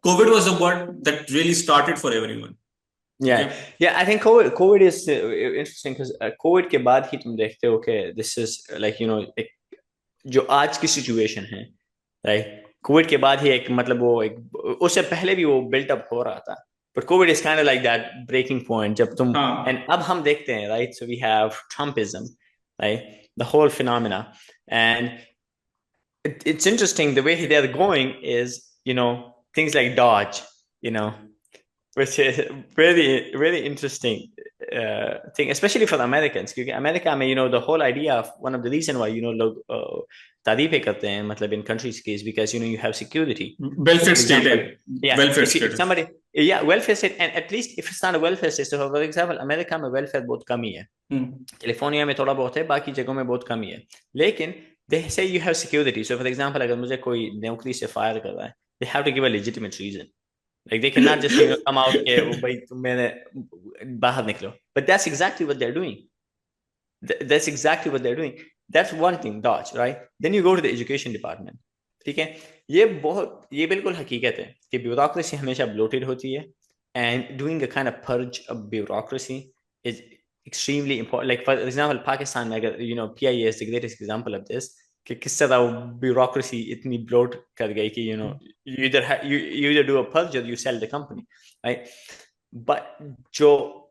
COVID was the one that really started for everyone. Yeah, I think COVID is interesting because COVID के बाद ही तुम देखते हो कि this is like जो आज की situation है, right? COVID के बाद ही एक मतलब वो उससे पहले भी वो built up हो रहा था, but COVID is kind of like that breaking point जब तुम and अब हम देखते हैं, right? So we have Trumpism, right? The whole phenomena, and it's interesting the way they're going is things like Dodge, which is very very interesting thing, especially for the Americans, क्योंकि America में the whole idea of one of the reason why लोग तारीफें करते हैं मतलब in countries case because you have security. Welfare For state example, है, yeah, welfare if state. somebody welfare state, and at least if it's not a welfare state, so for example America में welfare बहुत कम ही है, California में थोड़ा बहुत है, बाकी जगहों में बहुत कम ही है, लेकिन they say you have security. So for example अगर मुझे कोई नौकरी से फायर कर रहा है, they have to give a legitimate reason. Like they cannot just come out के वो भाई तुम मेरे बाहर निकलो. But that's exactly what they're doing. That's exactly what they're doing. That's one thing, dodge, right? Then you go to the education department. ठीक है, ये बिल्कुल हकीकत है कि ब्यूरोक्रेसी हमेशा ब्लोटेड होती है, and doing a kind of purge of bureaucracy is extremely important. Like for example, Pakistan में अगर PIA is the greatest example of this, कि किस तरह वो ब्यूरोक्रेसी इतनी ब्लोट कर गई कि you either do a purge or you sell the company, right? But जो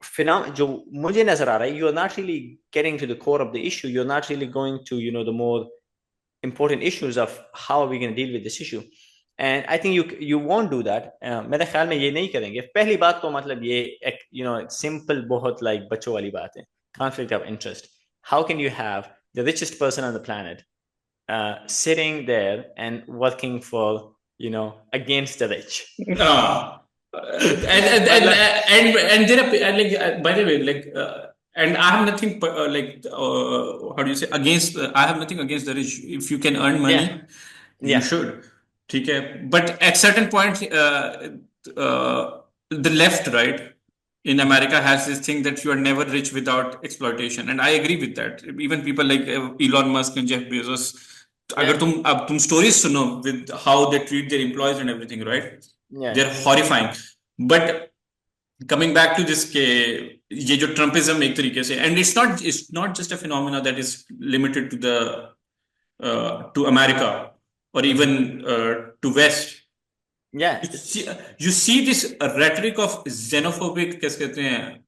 मुझे नजर आ रहा है, you're not really getting to the core of the issue. You're not really going to the more important issues of how are we going to deal with this issue. And I think you won't do that. मेरे ख्याल में ये नहीं करेंगे. पहली बात तो मतलब ये एक simple बहुत like बच्चों वाली बात है, conflict of interest. How can you have the richest person on the planet sitting there and working for against the rich? And there are like by the way and I have nothing how do you say against I have nothing against the rich. If you can earn money, you should. ठीक है, but at certain point the left, right, in America has this thing that you are never rich without exploitation, and I agree with that. Even people like Elon Musk and Jeff Bezos, अगर तुम stories सुनो with how they treat their employees and everything, right? They're horrifying. But coming back to this के ये जो Trumpism एक तरीके से, and it's not just a phenomena that is limited to the to America or even to West. Yeah, you see this rhetoric of xenophobic कैसे कहते हैं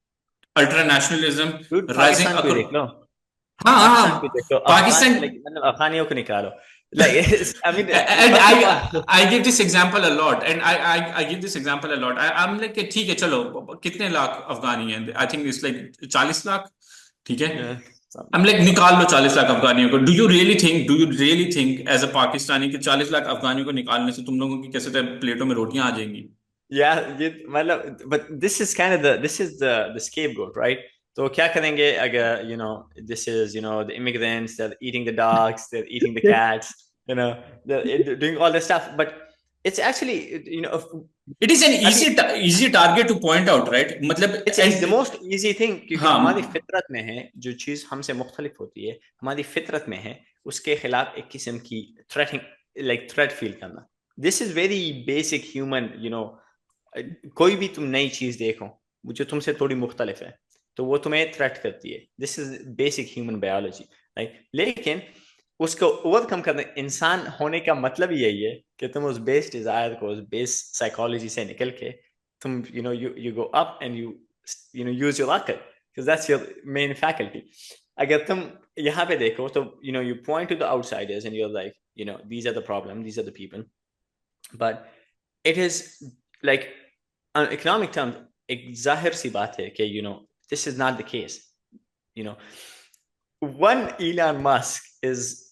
ultra nationalism rising across. Pakistan मतलब अफगानियों को निकालो. Like I mean, and I give this example a lot, and I give this example a lot. I'm like ठीक है चलो कितने लाख अफगानी हैं? I think it's like 40 lakh. ठीक है, I'm like निकाल लो 40 लाख अफगानियों को. Do you really think as a Pakistani कि 40 लाख अफगानियों को निकालने से तुम लोगों की कैसे प्लेटों में रोटियां आ जाएंगी? Yeah, मतलब but this is kind of the scapegoat, right? तो क्या करेंगे अगर this is the immigrants, they're eating the dogs, they're eating the cats, they're doing all this stuff, but it's actually it is an easy target to point out, right? मतलब it's the most easy thing क्योंकि हमारी फितरत में है जो चीज हमसे मुख्तलिफ होती है, हमारी फितरत में है उसके खिलाफ एक किस्म की threat feel करना. This is very basic human, कोई भी तुम नई चीज देखो जो तुमसे थोड़ी मुख्तलिफ है तो वो तुम्हें थ्रेट करती है. This is basic human biology, right? लेकिन उसको ओवरकम करने इंसान होने का मतलब यही है कि तुम उस बेस डिजायर को, उस बेस साइकोलॉजी से निकल के तुम you go up and you use your luck because that's your main faculty. अगर तुम यहाँ पे देखो तो you point to the outsiders and you're like these are the problem, these are the people, but it is like on economic terms एक जाहिर सी बात है कि this is not the case. One Elon Musk is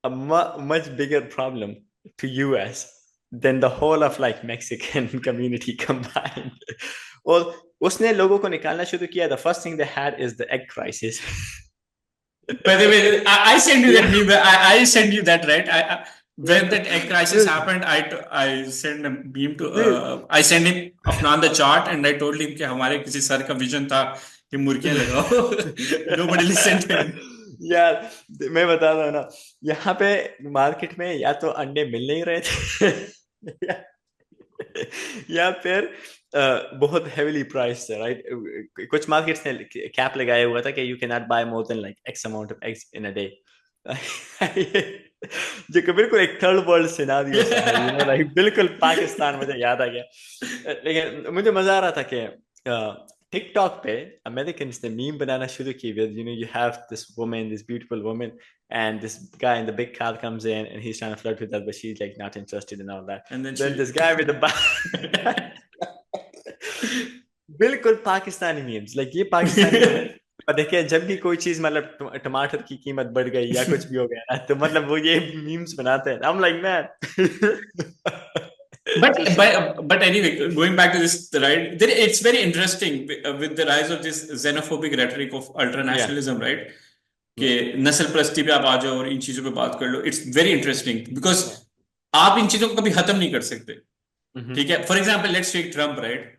a much bigger problem to US than the whole of like Mexican community combined. और उसने लोगों को निकालना शुरू किया. The first thing they had is the egg crisis. By the way, I send you that meme. I send you that, right? When that egg crisis happened, I sent a meme to I sent him Afnan the chart and I told him कि हमारे किसी sir का vision था कि मुर्गियां लगाओ. Nobody listened to him. यार मैं बता रहा हूँ ना, यहाँ पे मार्केट में या तो अंडे मिल नहीं रहे थे या फिर बहुत हेवीली प्राइस है, राइट? कुछ मार्केट्स ने कैप लगाया हुआ था कि you can not buy more than like X amount of eggs in a day. जो बिल्कुल एक थर्ड वर्ल्ड सिनेरियो है, लाइक बिल्कुल पाकिस्तान मुझे याद आ गया. लेकिन मुझे मजा आ रहा था कि TikTok पे Americans ने मीम बनाना शुरू की with you have this woman, this beautiful woman, and this guy in the big car comes in and he's trying to flirt with her, but she's like not interested in all that. And then this guy with the बिल्कुल Pakistani memes, like ये Pakistani memes देखिए, जब भी कोई चीज मतलब टमाटर की कीमत बढ़ गई या कुछ भी हो गया ना, तो मतलब वो ये मीम्स बनाते हैं। I'm like man. But Just but anyway, going back to this, right? It's very interesting with the rise of this xenophobic rhetoric of yeah, ultranationalism, right? कि yeah, नस्ल परस्ती पे आप आ जाओ और इन चीजों पे बात कर लो, it's very interesting because yeah. आप इन चीजों को कभी खत्म नहीं कर सकते। Mm-hmm. ठीक है, for example let's take Trump, right?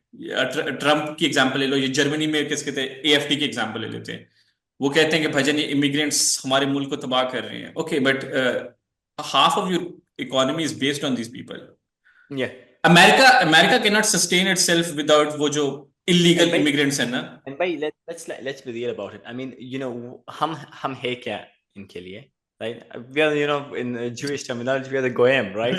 Trump की एग्जाम्पल ले लो, ये जर्मनी में किस कहते हैं, एएफडी की एग्जाम्पल ले लेते हैं। वो कहते हैं कि भजन ये इमिग्रेंट्स हमारे मुल्क को तबाह कर रहे हैं। Okay, but half of your economy is based on these people. Yeah. America America can not sustain it self without वो जो And इलीगल by इमिग्रेंट्स है ना। and by let's be real about it. I mean, हम है क्या इनके लिए, right? We are, in Jewish terminology, we are the goyim, right?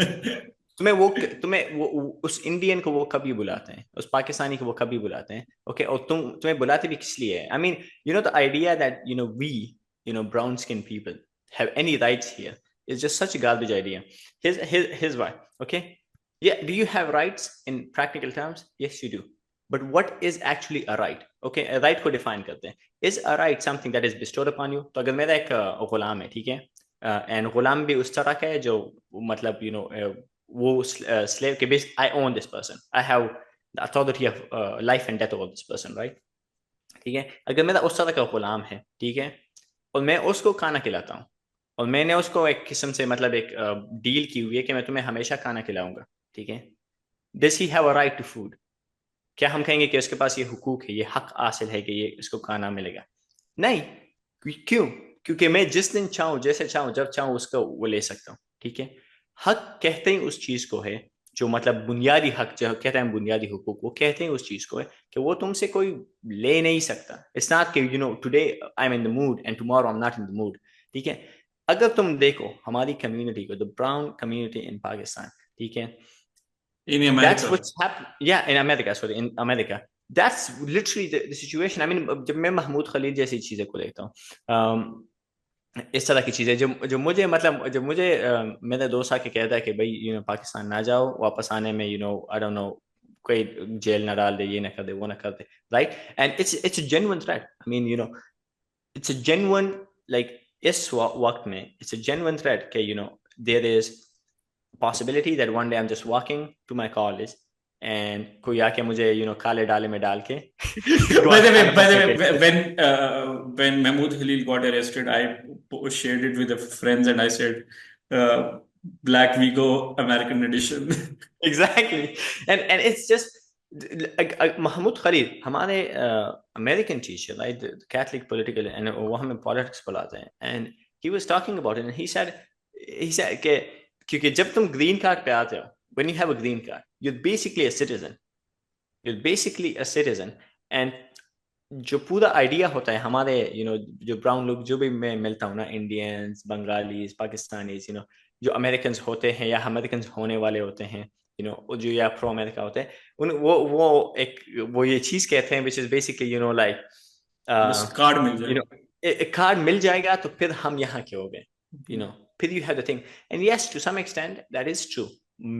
उस इंडियन को वो कभी बुलाते हैं, उस पाकिस्तानी को वो कभी बुलाते हैं, ओके? और तुम्हें बुलाते भी किस लिए है? I mean, the idea that we, brown skin people have any rights here is just such a garbage idea. Here's why, okay? Yeah, do you have rights in practical terms? Yes, you do. But what is actually a right? Okay, a right को define करते हैं. Is a right something that is bestowed upon you? तो अगर मेरा एक गुलाम है, ठीक है, एंड गुलाम भी उस तरह का है जो मतलब वो slave के base, I own this person, I have the authority of life and death over this person, right? ठीक है, अगर मेरा उस तरह का गुलाम है, ठीक है, और मैं उसको खाना खिलाता हूँ, और मैंने उसको एक किस्म से मतलब एक डील की हुई है कि मैं तुम्हें हमेशा खाना खिलाऊंगा, ठीक है, does he have a right to food? क्या हम कहेंगे कि उसके पास ये हुकूक है, ये हक हासिल है कि ये इसको खाना मिलेगा? नहीं। क्यों? क्योंकि मैं जिस दिन चाहूं, जैसे चाहूं, जब चाहूं उसको वो ले सकता हूं, ठीक है। हक कहते हैं उस चीज को है जो मतलब बुनियादी हक, जो कहते हैं बुनियादी हुकूक, वो कहते हैं उस चीज को है कि वो तुमसे कोई ले नहीं सकता। इट्स नॉट कि today I am in the mood and tomorrow I am not in the mood, ठीक है। अगर तुम देखो हमारी कम्युनिटी को, the brown community in Pakistan, ठीक है, इन that's America. what's happened. Yeah, in America, sorry, in America. That's literally the situation. I mean, जब मैं महमूद खलील जैसी चीज़ें को देखता हूँ, इस तरह की चीज़ें जो जो मुझे मतलब जब मुझे मेरा दोस्त आके कहता है कि भाई पाकिस्तान ना जाओ, वापस आने में आई डोंट नो कोई जेल ना डाल दे, ये ना कर दे, वो ना कर दे, right? And it's a genuine threat. I mean it's a genuine, like इस वक्त में इट्स अ जेन्युइन थ्रेट कि there is possibility that one day I'm just walking to my college and कोई आके मुझे काले डाले में डाल के By गुआंतानामो the में way, भेज दे। when Mahmoud Halil got arrested, I shared it with the friends and I said, uh, Black Vigo American edition. Exactly. And it's just Mahmood Khalil हमारे American teacher, right, Catholic political, and वो हमें politics पढ़ाते हैं, and he was talking about it and he said कि क्योंकि जब तुम green card पे आते हो, when you have a green card, you're basically a citizen, you're basically a citizen, and जो पूरा आइडिया होता है हमारे जो ब्राउन लोग, जो भी मैं मिलता हूँ ना, इंडियंस, बंगालीज, पाकिस्तानीज, जो अमेरिकन होते हैं या अमेरिकन होने वाले होते हैं, जो या प्रो अमेरिका होते हैं, उन वो ये चीज कहते हैं, विच इज बेसिकली लाइक बस कार्ड मिल जाए। एक कार्ड मिल जाएगा तो फिर हम यहाँ के हो गए, फिर you have the thing. And yes, to some extent that is true.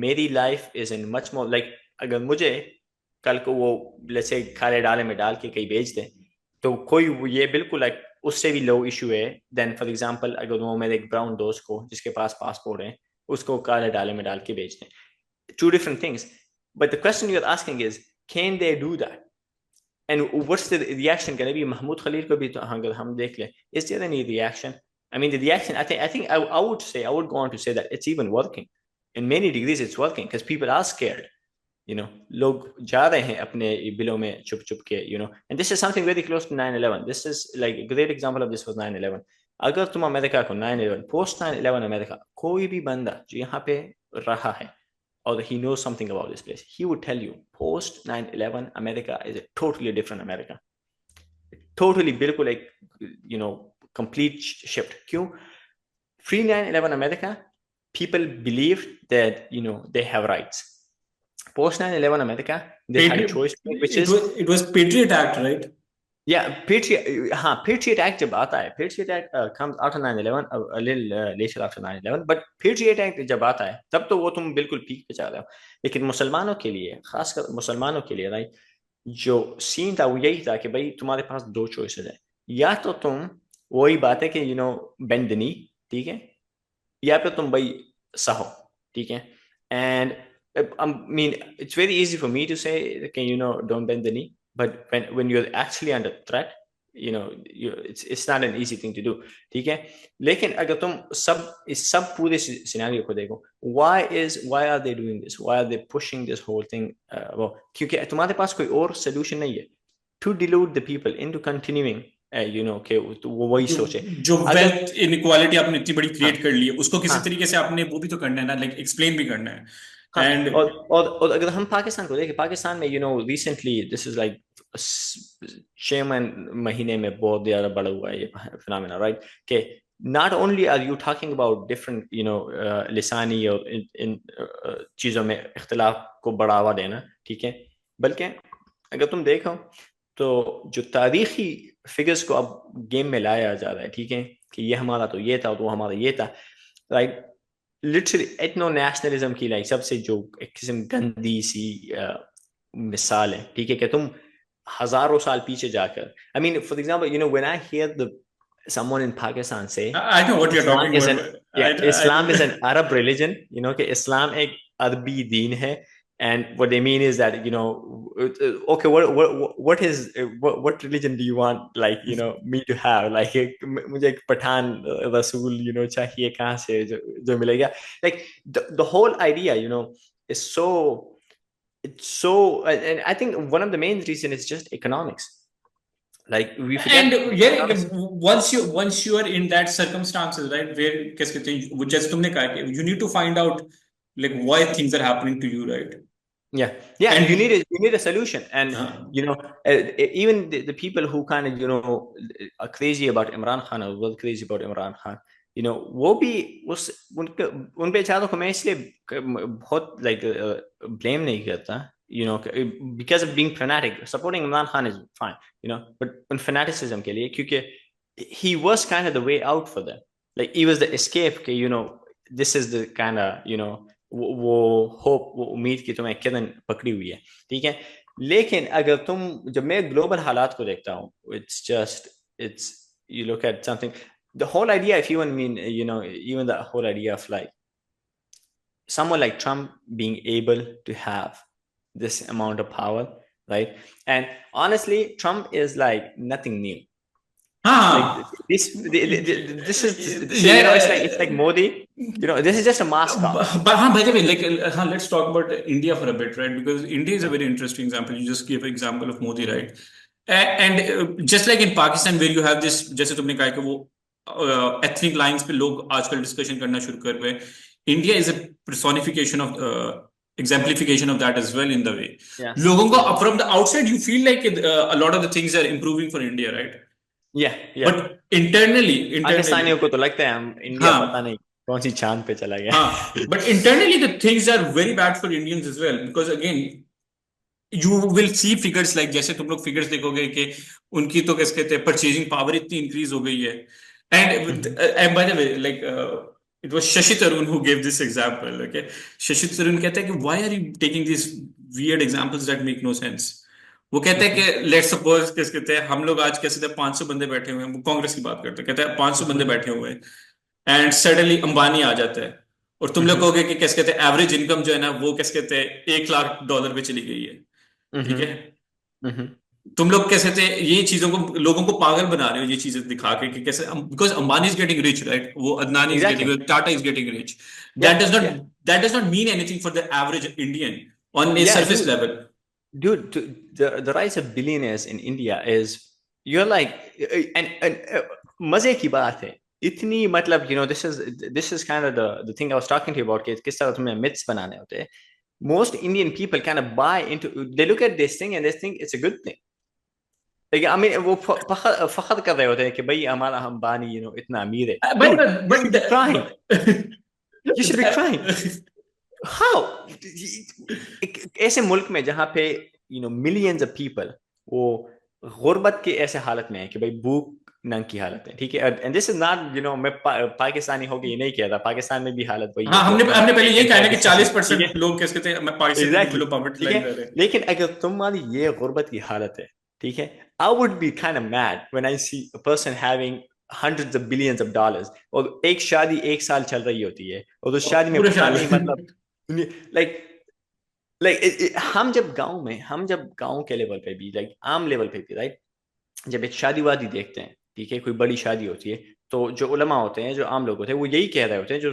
मेरी life is in much more like, अगर मुझे कल को वो जैसे खाले डाले में डाल के कहीं भेज दे, तो कोई ये बिल्कुल लाइक उससे भी लो इशू है देन फॉर एग्जांपल अगर वो मेरे एक ब्राउन दोस्त को जिसके पास पासपोर्ट है उसको काले डाले में डाल के भेज दें। Two different things. But the question you're asking is, can they do that? And what's the reaction going to be? Mahmoud Khalil ko bhi अगर हम देख ले, is there any reaction? I mean, the reaction, I would say, I would go on to say that it's even working. In many degrees, it's working because people are scared. लोग जा रहे हैं अपने बिलों में छुप छुप के, and this is something very close to 9/11. This is like a great example of this was 9/11. अगर तुम अमेरिका को 9/11, post 9/11 अमेरिका, कोई भी बंदा जो यहाँ पे रहा है or he knows something about this place, he would tell you post 9/11 America is a totally different America. Totally बिल्कुल एक complete shift. क्यों? Pre 9/11 America, people believed that they have rights. Post 9/11 America, they had a choice to make, which is it was Patriot Act, right? yeah, Patriot Act जब आता है, Patriot Act comes after 9/11, a little later after 9/11, but Patriot Act जब आता है तब तो वो तुम बिल्कुल पीक पे जा रहे हो। लेकिन मुसलमानों के लिए, खासकर मुसलमानों के लिए, राइट, जो सीन था वो यही था कि भाई तुम्हारे पास दो चॉइसेस है, या तो तुम, वही बात है कि बेंड द नी, ठीक है, या फिर तुम भाई सहो, ठीक है। And I mean, it's very easy for me to say, okay, don't bend the knee, but when you're actually under threat, it's not an easy thing to do, ठीक है। लेकिन अगर तुम इस सब पूरे सिनेरियो को देखो, why are they doing this, why are they pushing this whole thing, क्योंकि तुम्हारे पास कोई और solution नहीं है to delude the people into continuing, कि वो वही जो सोचे। जो अगर वेल्थ इनइक्वालिटी आपने इतनी बड़ी हाँ क्रिएट कर ली है, उसको किसी हाँ तरीके से आपने वो भी तो करना है ना, लाइक एक्सप्लेन भी करना है। हाँ, एंड और अगर हम पाकिस्तान को देखें, पाकिस्तान में रिसेंटली दिस इज लाइक 6 महीने में बहुत ज्यादा बढ़ा हुआ है ये फिनोमेना, राइट, कि not only are you talking about different लिसानी और इन चीज़ों में इख्तिलाफ को बढ़ावा देना, ठीक है, बल्कि अगर तुम देखो तो जो तारीखी फिगर्स को अब गेम में लाया जा रहा है, ठीक है, कि ये हमारा तो ये था, तो हमारा ये था, राइट, लिटरली एथनो नेशनलिज्म की लाइक सबसे जो एक किस्म गंदी सी मिसाल है, ठीक है, कि तुम हजारों साल पीछे जाकर, I mean for example when I hear the someone in Pakistan say I know what you are Islam talking is an, about. yeah, Islam is an Arab religion, कि Islam एक अरबी दीन है, and what they mean is that okay, what is what religion do you want, like me to have, like मुझे एक पठान रसूल चाहिए कहाँ से जो मिलेगा, like the whole idea is so, it's so, and I think one of the main reason is just economics, like we and forget यार economics. once you are in that circumstances, right, where कैसे कहते हैं, वो जैसे तुमने कहा कि you need to find out like why things are happening to you, right? Yeah, you need And a solution, and हाँ even the people who kind of are crazy about Imran Khan, or were crazy about Imran Khan, वो भी उस उनके उन बेचारों को मैं इसलिए बहुत like blame नहीं करता, because of being fanatic. Supporting Imran Khan is fine, but उन fanaticism के लिए, क्योंकि he was kind of the way out for them, like he was the escape, कि this is the kind of वो hope, वो उम्मीद की तुम्हें किरण पकड़ी हुई है, ठीक है। लेकिन अगर तुम, जब मैं ग्लोबल हालात को देखता हूँ, it's you look at something, the whole idea, if you want, mean even the whole idea of like someone like Trump being able to have this amount of power, right? And honestly, Trump is like nothing new. Like हाँ this is it's like yeah. Modi, this is just a mascot. But by the way, like, let's talk about India for a bit, right? Because India is a very interesting example. You just gave an example of Modi, right? And just like in Pakistan, where you have this, जैसे तुमने कहा कि वो ethnic lines पे लोग आजकल discussion करना शुरू कर रहे हैं. India is a personification of exemplification of that as well in the way. Yeah, लोगों को yeah, from the outside you feel like a lot of the things are improving for India, right? yeah. But internally, पाकिस्तानियों को तो लगता है हम India पता हाँ नहीं कौन सी चांद पे चला गया। हाँ, but internally the things are very bad for Indians as well, because again you will see figures like, जैसे तुम लोग फिगर्स देखोगे कि उनकी तो कैसे कहते हैं परचेजिंग पावर इतनी इंक्रीज हो गई है। And bye the way like it was Shashi Tarun who gave this example, okay? Shashi Tarun कहता है कि why are you taking these weird examples that make no sense? वो कहते हैं कि लेट्स सपोज किस कहते हैं हम लोग आज कैसे थे 500 बंदे बैठे हुए हैं, वो कांग्रेस की बात करते हैं, कहते हैं 500 बंदे बैठे हुए हैं एंड सडनली अंबानी आ जाता है और तुम लोग कहोगे कि कैसे कहते हैं एवरेज इनकम जो है ना वो कैसे कहते हैं $1 लाख पे चली गई है, ठीक है? तुम लोग कैसे थे ये चीजों को लोगों को पागल बना रहे हो ये चीजें दिखा के, कि कैसे, because Ambani is getting rich, right? वो Adani is Exactly. Getting, Tata is getting rich. That Yeah, does not yeah, that does not mean anything for the average Indian on a yeah, surface level. the rise of billionaires in India is, you're like, and मजे की बात है इतनी, मतलब this is kind of the thing I was talking to you about, कि किस तरह तुम्हें myths बनाने होते हैं. Most Indian people kind of buy into, they look at this thing and they think it's a good thing. Like, I mean, वो फखर कर रहे होते हैं कि भाई हमारा अंबानी इतना अमीर है. Dude, you should be crying. You should be crying. How? ऐसे मुल्क में जहाँ पे millions of people वो गुर्बत के ऐसे हालत में है कि भाई भूख नंग की हालत है, ठीक है। एंड दिस इज नॉट मैं पाकिस्तानी होके ये नहीं कह रहा, पाकिस्तान में भी हालत वही हाँ, है जो हमने अपन हमने पहले यही कहा ना कि डिस्कशन, ठीक 40% है। लोग किसके थे, पाकिस्तान के एग्जैक्टली, बिलो पॉवर्टी ठीक लाइन है। रह रहे हैं। लेकिन अगर तुम मान ये गुर्बत की हालत है, ठीक है, I would be kind of mad when I see a person having hundreds of billions of dollars, और एक शादी एक साल चल रही होती है, और उस शादी में पूरे पता साल नहीं मतलब लाइक हम जब गांव के लेवल पे भी, लाइक आम लेवल पे भी, राइट, जब एक शादी वादी देखते हैं, ठीक है, कोई बड़ी शादी होती है, तो जो उलमा होते हैं, जो आम लोग होते हैं, वो यही कह रहे होते हैं, जो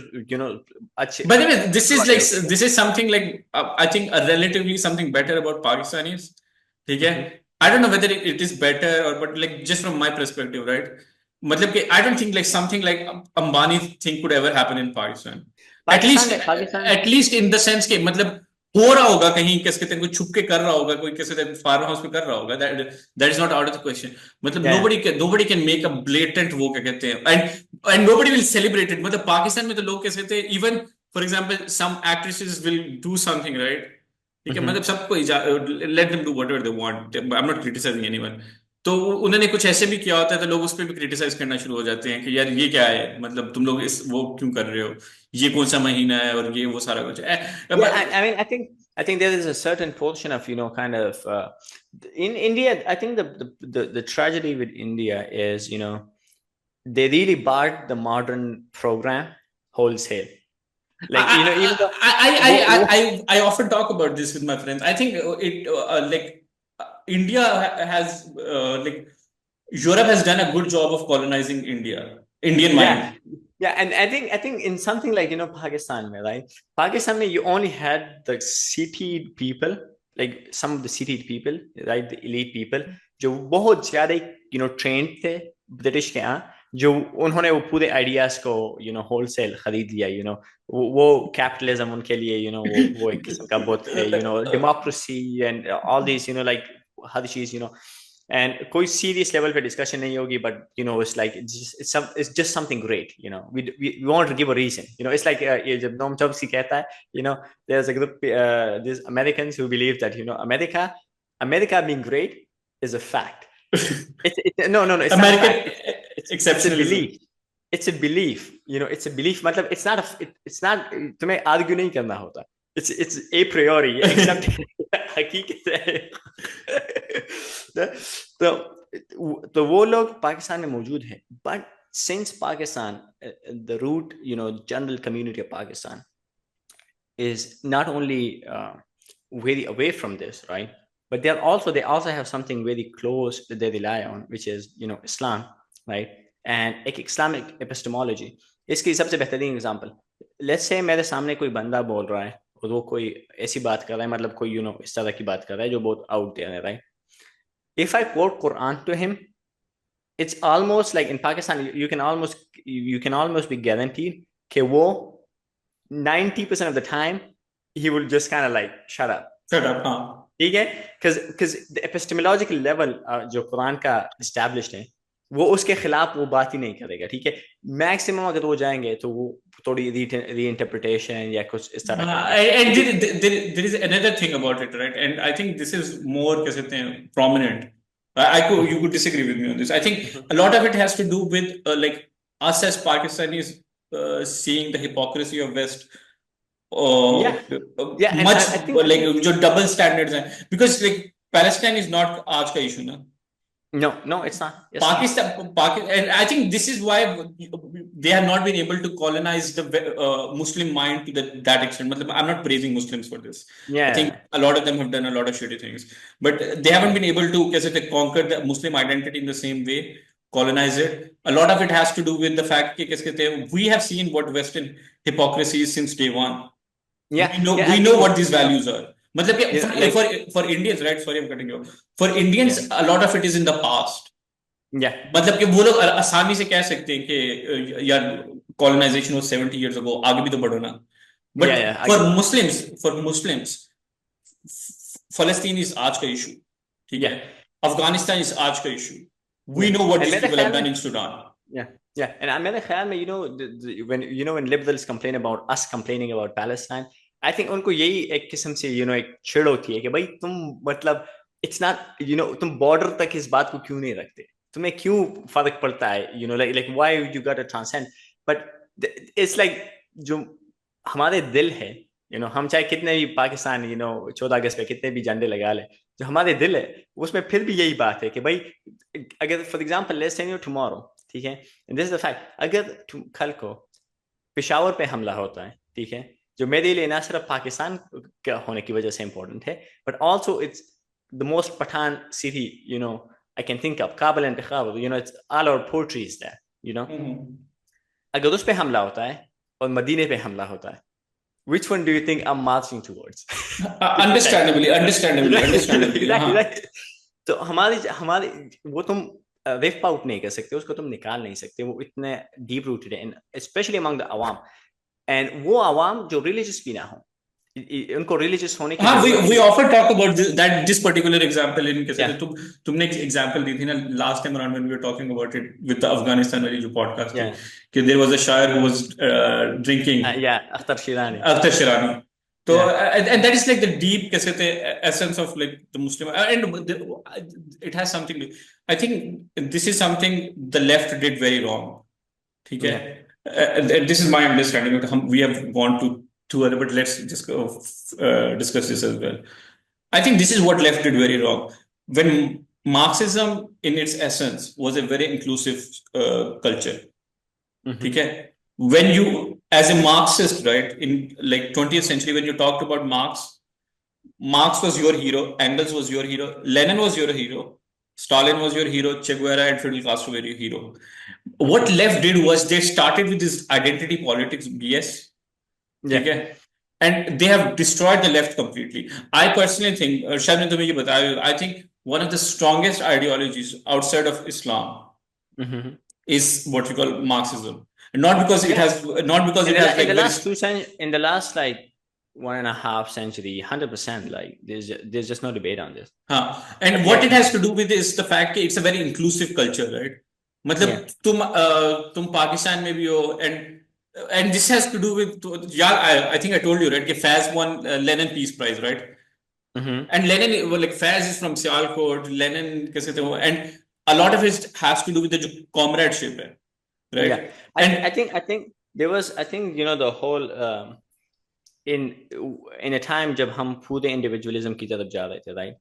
अच्छे By the way, this अक्ल is वाले like होते हैं। this is something like I think a relatively something better about Pakistanis. ठीक है? हम्म, I don't know whether it is better or but like just from my perspective, right? मतलब कि I don't think like something like Ambani thing could ever happen in Pakistan. Pakistan At least in the sense कि मतलब हो रहा होगा कहीं किसके तक कोई छुप के कर रहा होगा, कोई किसी तक फार्म हाउस पे कर रहा होगा, that is not out of the question. मतलब या nobody can make a blatant वो क्या कहते हैं, and nobody will celebrate it. मतलब पाकिस्तान में तो लोग कैसे थे, even for example some actresses will do something, right? ठीक है, मतलब सबको let them do whatever they want. I'm not criticizing anyone. तो उन्होंने कुछ ऐसे भी किया होता है तो लोग उस पर भी क्रिटिसाइज करना शुरू हो जाते हैं कि यार ये क्या है, मतलब तुम लोग इस वो क्यों कर रहे हो, ये कौन सा महीना है और ये वो सारा कुछ Yeah, I mean, I think there is a certain portion of kind of in India. I think the tragedy with India is they really barred the modern program wholesale. Like even though I often talk about this with my friends. I think it like India has like Europe has done a good job of colonizing Indian yeah, mind. yeah, and I think in something like Pakistan, right? Pakistan, you only had the citied people, like some of the citied people, right? The elite people, जो बहुत ज़्यादा trained थे British के यहाँ, जो उन्होंने वो पूरे आइडियाज को होलसेल खरीद लिया, वो कैपिटलिज्म उनके लिए वो एक किस्म का बहुत democracy and all this like हर चीज and कोई serious level पे discussion नहीं होगी, but it's like it's just something great, we want to give a reason, it's like ये जब नोम चॉम्स्की कहता है, there's a group these Americans who believe that America being great is a fact. No, it's not a American fact, it's a exceptionalism. belief. It's a belief, it's a belief. मतलब it's not तुम्हें argue नहीं करना होता, it's a priori accept हकीकत है। तो तो वो लोग पाकिस्तान में मौजूद हैं, but since Pakistan, the root general community of Pakistan is not only very away from this, right, but they also have something very close that they rely on, which is Islam, right, and एक Islamic epistemology. इसकी सबसे बेहतरीन example, let's say मेरे सामने कोई बंदा बोल रहा है और वो कोई ऐसी बात कर रहा है, मतलब कोई इस तरह की बात कर रहा है जो बहुत आउट देयर है, right. If I quote Quran to him, it's almost like in Pakistan you can almost be guaranteed कि वो 90% of the time he will just kind of like shut up. Shut up, हाँ. ठीक है, because the epistemological level जो कुरान का established है, वो उसके खिलाफ वो बात ही नहीं करेगा, ठीक है। मैक्सिमम अगर वो जाएंगे तो वो थोड़ी रीइंटरप्रिटेशन या कुछ इस तरह And करेंगे। there is another thing about it, right? And I think this is more क्या कहते हैं, prominent. You could disagree with me on this. I think a lot of it has to do with like us as Pakistanis seeing the hypocrisy of West. Yeah, yeah, and Much I like think जो double standards हैं, because like Palestine is not आज का issue ना. no, it's not. Pakistan, and I think this is why they have not been able to colonize the Muslim mind to that extent. I'm not praising Muslims for this. I think Yeah, a lot of them have done a lot of shitty things, but they haven't been able to conquer the Muslim identity in the same way, colonize it. A lot of it has to do with the fact that we have seen what Western hypocrisy is since day one. yeah, yeah. We I know think what these values are. मतलब कि like for Indians, right? Sorry, I'm cutting you off. For Indians, yeah, a lot of it is in the past. yeah, मतलब कि वो लोग आसानी से कह सकते हैं कि यार colonization was 70 years ago, आगे भी तो बढ़ो ना. But yeah. I for agree. Muslims, Palestine is आज का issue. ठीक है. Yeah, Afghanistan is आज का issue. We yeah. know what And these मेरे people have ख्याल done में in Sudan. yeah, yeah. And मेरे ख्याल में when liberals complain about us complaining about Palestine, I think उनको यही एक किस्म से एक चिढ़ होती है कि भाई तुम मतलब it's not तुम बॉर्डर तक इस बात को क्यों नहीं रखते, तुम्हें क्यों फर्क पड़ता है, you know, like why you got to transcend, but it's like जो हमारे दिल है, you know, हम चाहे कितने भी पाकिस्तान, you know, 14 अगस्त पे कितने भी झंडे लगा ले, जो हमारे दिल है उसमें फिर भी यही बात है कि भाई अगर for example let's say tomorrow, ठीक है, दिस इज द फैक्ट, अगर कल को पेशावर पे हमला होता है, ठीक है, जो मेरे लिए ना सिर्फ पाकिस्तान का होने की वजह से इंपॉर्टेंट है, but also it's the most Pathan city, you know, I can think of Kabul and Kabul, you know, it's all our poetry is there, you know. अगर उस पे हमला होता है और मदीने पे हमला होता है, which one do you think I'm marching towards? Understandably. Exactly, right. तो हमारी वो तुम रिप आउट नहीं कर सकते, उसको तुम निकाल नहीं सकते, वो इतने डीप रूटेड है, specially among the Awam, and वो अवाम जो रिलीजियस भी ना हो, उनको रिलीजियस होने की we often talk about this particular example in कैसे तुमने एक example दी थी ना last time around when we were talking about it with the Afghanistan वाली जो podcast थी कि there was a shair who was drinking Akhtar Shirani तो and that is like the deep कैसे थे essence of like the Muslim, and it has something to, I think this is something the left did very wrong, ठीक है, this is my understanding, we have gone too early, but let's just discuss this as well. I think this is what left did very wrong. When Marxism in its essence was a very inclusive culture, okay? When you, as a Marxist, right, in like 20th century, when you talked about Marx was your hero, Engels was your hero, Lenin was your hero, Stalin was your hero, Che Guevara and Fidel Castro were your hero. What left did was they started with this identity politics BS. Okay? And they have destroyed the left completely. I personally think, Shabni, tumhe ye bataya, I think one of the strongest ideologies outside of Islam is what we call Marxism. Not because it has, not because it has like in the last like 1.5 century, 100%, like there's just no debate on this. And what it has to do with is the fact that it's a very inclusive culture, right? मतलब तुम पाकिस्तान में भी हो, and this has to do with, I think I told you, right, कि Faz won Lenin Peace Prize, right? And Lenin, like Faz is from Sialkot, Lenin कैसे थे वो, and a lot of it has to do with the जो comradeship है, right? And I think there was, I think, you know, the whole in a time जब हम पूरे individualism की तरफ जा रहे थे, right?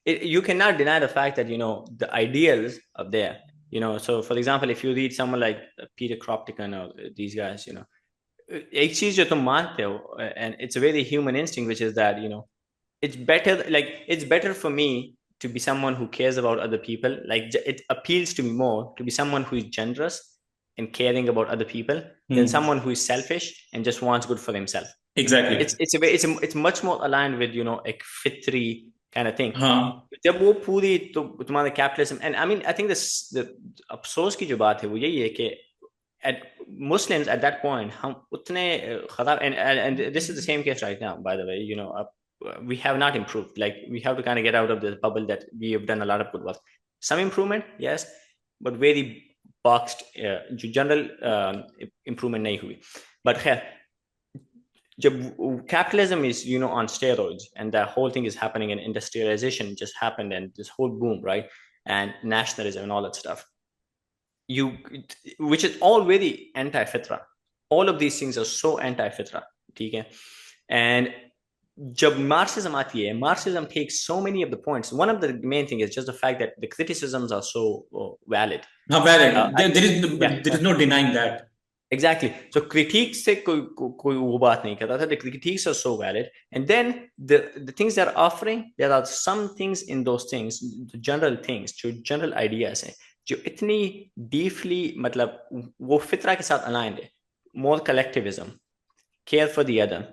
You cannot deny the fact that, you know, the ideals are there. You know, so for example, if you read someone like Peter Kropotkin or these guys, you know, एक चीज जो तुम मानते हो, and it's a very human instinct, which is that, you know, it's better for me to be someone who cares about other people. Like it appeals to me more to be someone who is generous and caring about other people than someone who is selfish and just wants good for himself. Exactly. It's much more aligned with, you know, a fitri kind of thing. जब वो पूरी तो तुम्हारे capitalism, and I mean I think this the अफसोस की जो बात है वो यही है कि Muslims at that point हम उतने खराब, and this is the same case right now, by the way, you know, we have not improved. Like we have to kind of get out of this bubble that we have done a lot of good work. Some improvement, yes, but very boxed, general improvement नहीं हुई. But खैर capitalism is, you know, on steroids, and the whole thing is happening, and industrialization just happened, and this whole boom, right, and nationalism and all that stuff, which is all very anti-fitra. All of these things are so anti-fitra, okay? And जब Marxism आती है, Marxism takes so many of the points. One of the main thing is just the fact that the criticisms are so valid. There is no denying that. Exactly. So critiques से कोई वो बात नहीं करता था. The critiques are so valid, and then the things they're offering, there are some things in those things, the general things, जो general ideas हैं, जो इतनी deeply मतलब वो फितरा के साथ aligned है. More collectivism, care for the other,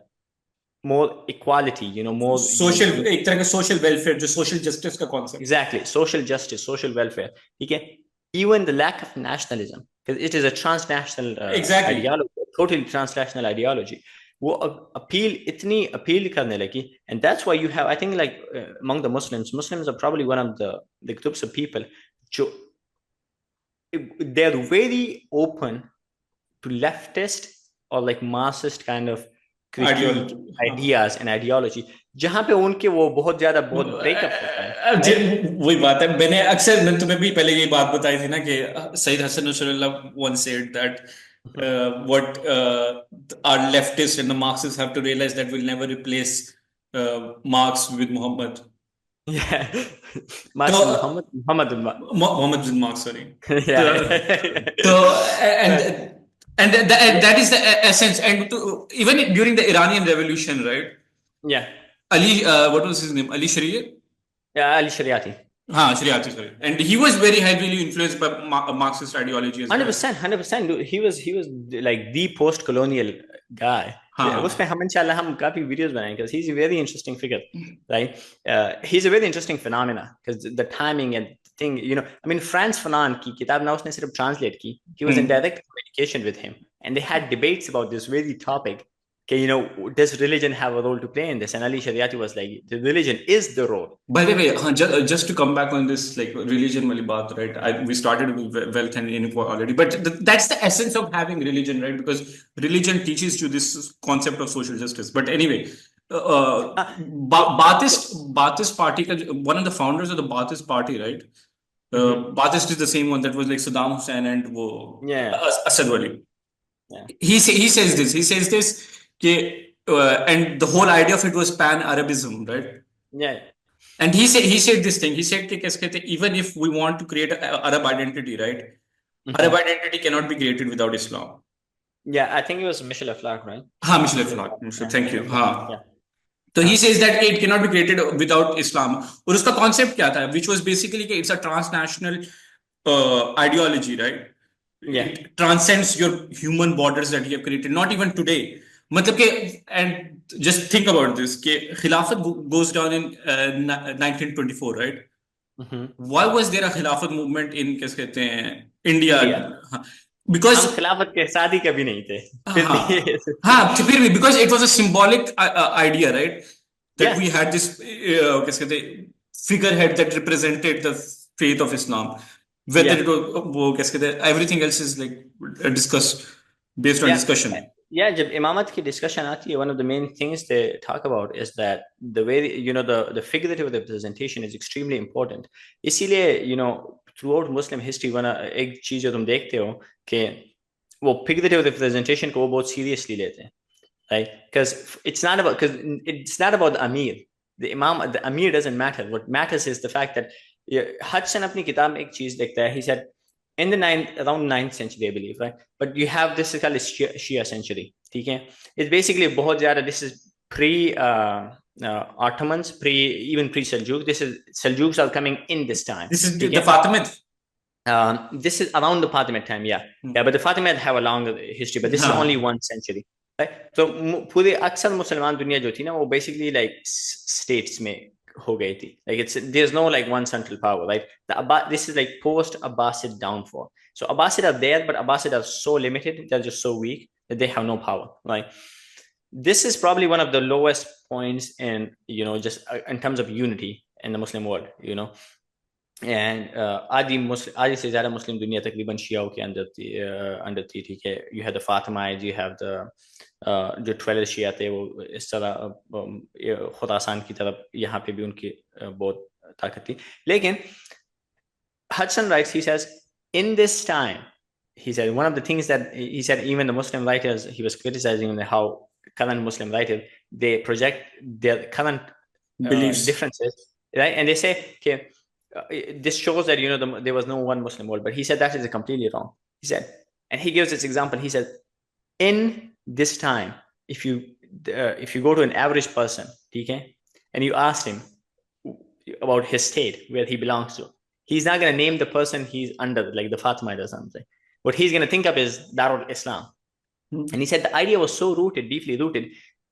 more equality, you know, more social, एक तरह का social welfare, जो social justice का concept. Exactly, social justice, social welfare. ठीक है. Even the lack of nationalism, because it is a transnational ideology, totally transnational ideology. वो इतनी appeal करने लगी, and that's why you have, I think, like among the Muslims are probably one of the groups of people जो they're very open to leftist or like Marxist kind of ideas and ideology, जहां पे उनके वो बहुत breakup होता है, वही बात है। मैंने तुम्हें भी पहले ये बात बताई थी ना कि Sayyed Hassan Nasrallah once said that what our leftists and the Marxists have to realize that we'll never replace Marx with Muhammad. Yeah. तो Marx and Muhammad Muhammad with Marx, sorry. yeah. So and that is the essence. And even during the Iranian Revolution, right? Yeah. Ali, what was his name? Ali Shariat? Yeah, Ali Shariati. Shariati, sorry. And he was very heavily influenced by Marxist ideology as well. 100%. He was like the post-colonial guy. उसमें हम इंशाल्लाह हम काफी videos बनाएंगे because he's a very interesting figure, right? He's a very interesting phenomena because the timing and thing, you know, I mean, Franz Fanon की किताब ना उसने सिर्फ translate की, he was in direct communication with him, and they had debates about this very topic. Okay, you know, does religion have a role to play in this? And Ali Shariati was like, the religion is the role. By the way, just to come back on this, like religion wali baat, right? We started with wealth and inequality, but that's the essence of having religion, right? Because religion teaches you this concept of social justice. But anyway, Baathist party, one of the founders of the Baathist party, right? Baathist is the same one that was like Saddam Hussein and Asad Wali. Yeah. He says this. And the whole idea of it was pan-Arabism, right? Yeah. And he said this thing. He said, even if we want to create an Arab identity, right? Arab identity cannot be created without Islam. Yeah, I think it was Michel Aflaq, right? Michel Aflaq. Thank you. Yeah. So he says that it cannot be created without Islam. और उसका concept क्या था? Which was basically it's a transnational ideology, right? Yeah. It transcends your human borders that you have created. Not even today. मतलब कि, and just think about this, कि Khilafat goes down in 1924, right? Why was there a Khilafat movement in कैसे कहते हैं India? Because हम खिलाफत के साथ ही कभी नहीं थे. फिर भी because it was a symbolic idea, right? That we had this कैसे कहते हैं figurehead that represented the faith of Islam. Whether it was वो कैसे कहते हैं everything else is like discussed based on discussion. Yeah, जब इमामत की discussion आती है, one of the main things they talk about is that the way, you know, the figurative representation is extremely important. इसीलिए, you know, throughout Muslim history, एक चीज जो तुम देखते हो कि वो figurative representation को वो बहुत seriously लेते हैं, right? Because it's not about the Amir. The Amir doesn't matter. What matters is the fact that Hudson अपनी किताब में एक चीज देखता है. He said, in the around 9th century, I believe, right? But you have this is called Shia century. Okay? It's basically बहुत ज़्यादा. This is pre Ottomans, even pre Seljuk. This is Seljuks are coming in this time. This is the Fatimid. This is around the Fatimid time, yeah. But the Fatimid have a long history, but this is only 1 century, right? So पूरे अक्सर मुसलमान दुनिया जो थी ना वो basically like states में हो गई थी. Like there's no like one central power, right? This is like post Abbasid downfall. So Abbasid are there, but Abbasid are so limited, they're just so weak that they have no power, right? This is probably one of the lowest points in, you know, just in terms of unity in the Muslim world, you know. And आदि से ज़्यादा मुस्लिम दुनिया तकरीबन शियाओं के अंदर थी, ठीक है. You have the Fatimids, you have the जो 12 शिया थे वो इस तरह खुरासान की तरफ यहाँ पे भी उनकी बहुत ताकत थी. लेकिन Hudson writes, he says, in this time, he said, one of the things that he said, even the Muslim writers, he was criticizing how current Muslim writers, they project their current beliefs, differences, right? And they say, okay, this shows that, you know, there was no one Muslim world. But he said that is completely wrong. He said, and he gives this example. He said, in this time, if you go to an average person, okay, and you ask him about his state, where he belongs to, he's not going to name the person he's under, like the Fatimid or something. What he's going to think of is Darul Islam. And he said the idea was so rooted, deeply rooted,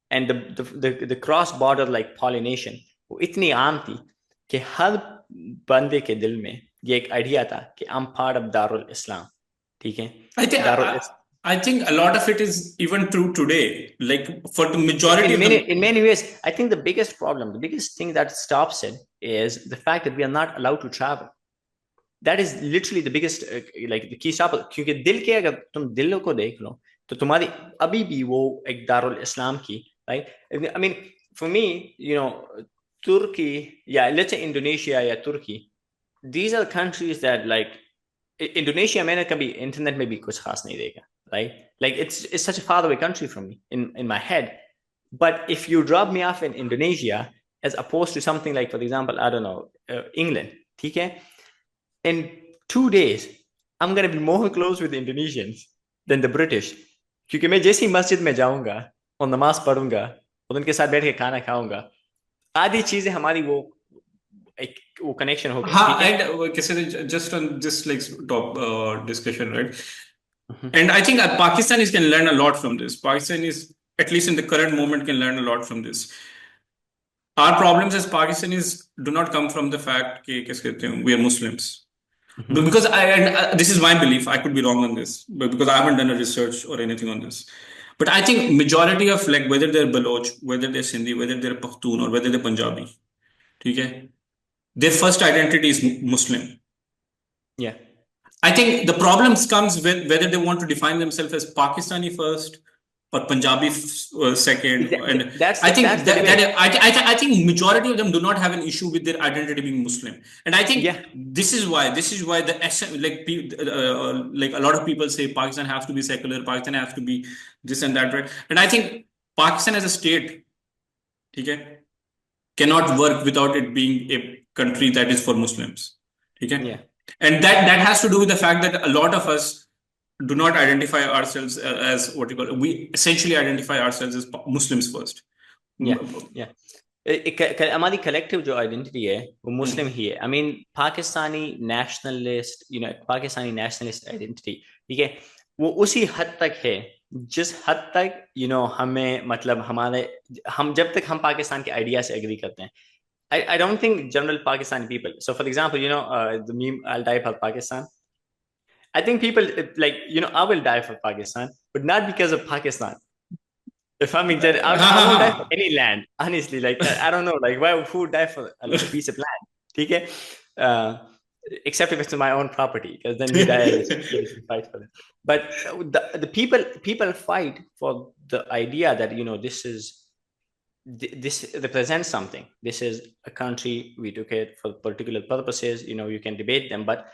and the cross-border like pollination, वो इतनी आम थी कि हर बंदे के दिल में ये एक आइडिया था कि I'm part of Darul Islam, ठीक है? I think a lot of it is even true today. Like for the majority in many ways, I think the biggest problem, the biggest thing that stops it is the fact that we are not allowed to travel. That is literally the biggest like the key stopper. क्योंकि दिल के अगर तुम दिल को देख लो तो तुम्हारी अभी भी वो एक दारुल इस्लाम की right? I mean, for me, Turkey, let's say Indonesia, Turkey, these are countries that like Indonesia मैंने कभी internet में भी कुछ खास नहीं देखा, right? Like it's such a far away country from me in my head. But if you drop me off in Indonesia, as opposed to something like, for example, I don't know, England, ठीक है? In 2 days, I'm gonna be more close with the Indonesians than the British. क्योंकि मैं जैसी मस्जिद में जाऊंगा और नमाज पढ़ूंगा और उनके साथ बैठ के खाना खाऊंगा, आधी चीजें हमारी वो connection हो गई. हाँ, and just on this like top discussion, right? And I think Pakistanis can learn a lot from this. Pakistanis, at least in the current moment, can learn a lot from this. Our problems as Pakistanis do not come from the fact that we are Muslims. Because this is my belief, I could be wrong on this, but because I haven't done a research or anything on this. But I think majority of like whether they're Baloch, whether they're Sindhi, whether they're Pakhtun, or whether they're Punjabi, okay, their first identity is Muslim. Yeah. I think the problems comes with whether they want to define themselves as Pakistani first or Punjabi second. Exactly. And I think majority of them do not have an issue with their identity being Muslim. And I think this is why the like a lot of people say Pakistan has to be secular, Pakistan has to be this and that, right? And I think Pakistan as a state, okay, cannot work without it being a country that is for Muslims. Okay? Yeah. And that has to do with the fact that a lot of us do not identify ourselves as what you call, we essentially identify ourselves as Muslims first. Yeah. हमारी collective जो identity है वो Muslim ही है. I mean, Pakistani nationalist, Pakistani nationalist identity, ठीक है, वो उसी हद तक है जिस हद तक हमें मतलब हम जब तक हम पाकिस्तान के आइडिया से एग्री करते हैं. I don't think general Pakistani people. So, for example, the meme, I'll die for Pakistan. I think people like, I will die for Pakistan, but not because of Pakistan. If I won't die for any land, honestly. Like, I don't know, like, who would die for a piece of land? Okay? Except if it's my own property, because then you die and fight for it. But the people fight for the idea that, this represents something. This is a country, we took it for particular purposes. You can debate them, but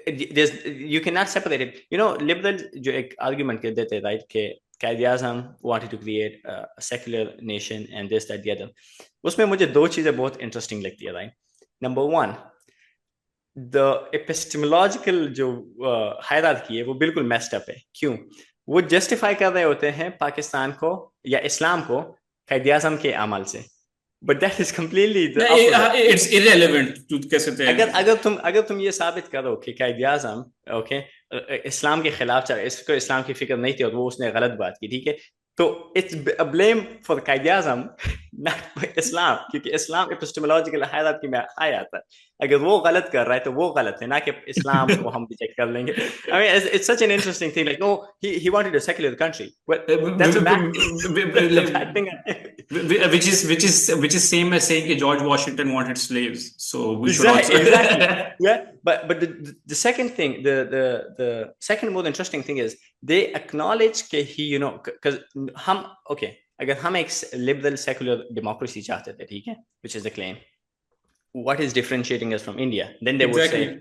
you cannot separate it. Liberals जो एक argument के देते, right, कि Qaid-e-Azam wanted to create a secular nation and this, that, the other. उसमें मुझे दो चीजें बहुत interesting लगती है, right? Number one, the epistemological जो hierarchy है वो बिल्कुल messed up है. क्यों? वो justify कर रहे होते हैं पाकिस्तान को या इस्लाम को Qaid-e-Azam के अमल से. But that is completely it's irrelevant to अगर तुम ये साबित करो कि Qaid-e-Azam इस्लाम के खिलाफ चला, इसको इस्लाम की फिक्र नहीं थी और वो उसने गलत बात की, ठीक है, तो it's a blame for Qaid-e-Azam, not for Islam, क्योंकि इस्लाम epistemological hierarchy में आया था. अगर वो गलत कर रहा है तो वो गलत है, ना कि इस्लाम को हम रिजेक्ट कर लेंगे. I mean, it's such an interesting thing. Like, no, he wanted a secular country. Well, that's a bad thing. Which is same as saying that George Washington wanted slaves. So we should also exactly. Yeah, but the second thing, the second more interesting thing is they acknowledge that he, because अगर हम एक liberal secular democracy चाहते थे, ठीक है, which is the claim. What is differentiating us from India? Then they would say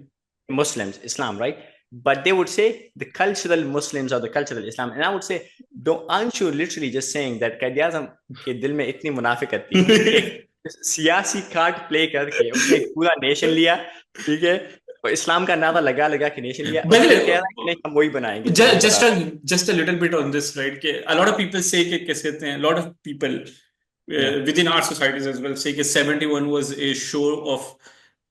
Muslims, Islam, right? But they would say the cultural Muslims or the cultural Islam. And I would say, aren't you literally just saying that Qaid-e-Azam के दिल में इतनी मुनाफिकत थी, सियासी card play करके उसने पूरा nation लिया, ठीक है, और इस्लाम का नारा लगा के नेशन लिया, और कह रहा है कि नहीं हम वही बनाएंगे. Just a little bit on this, right? A lot of people say कि कैसे कहते हैं, a lot of people within our societies as well say that 71 was a show of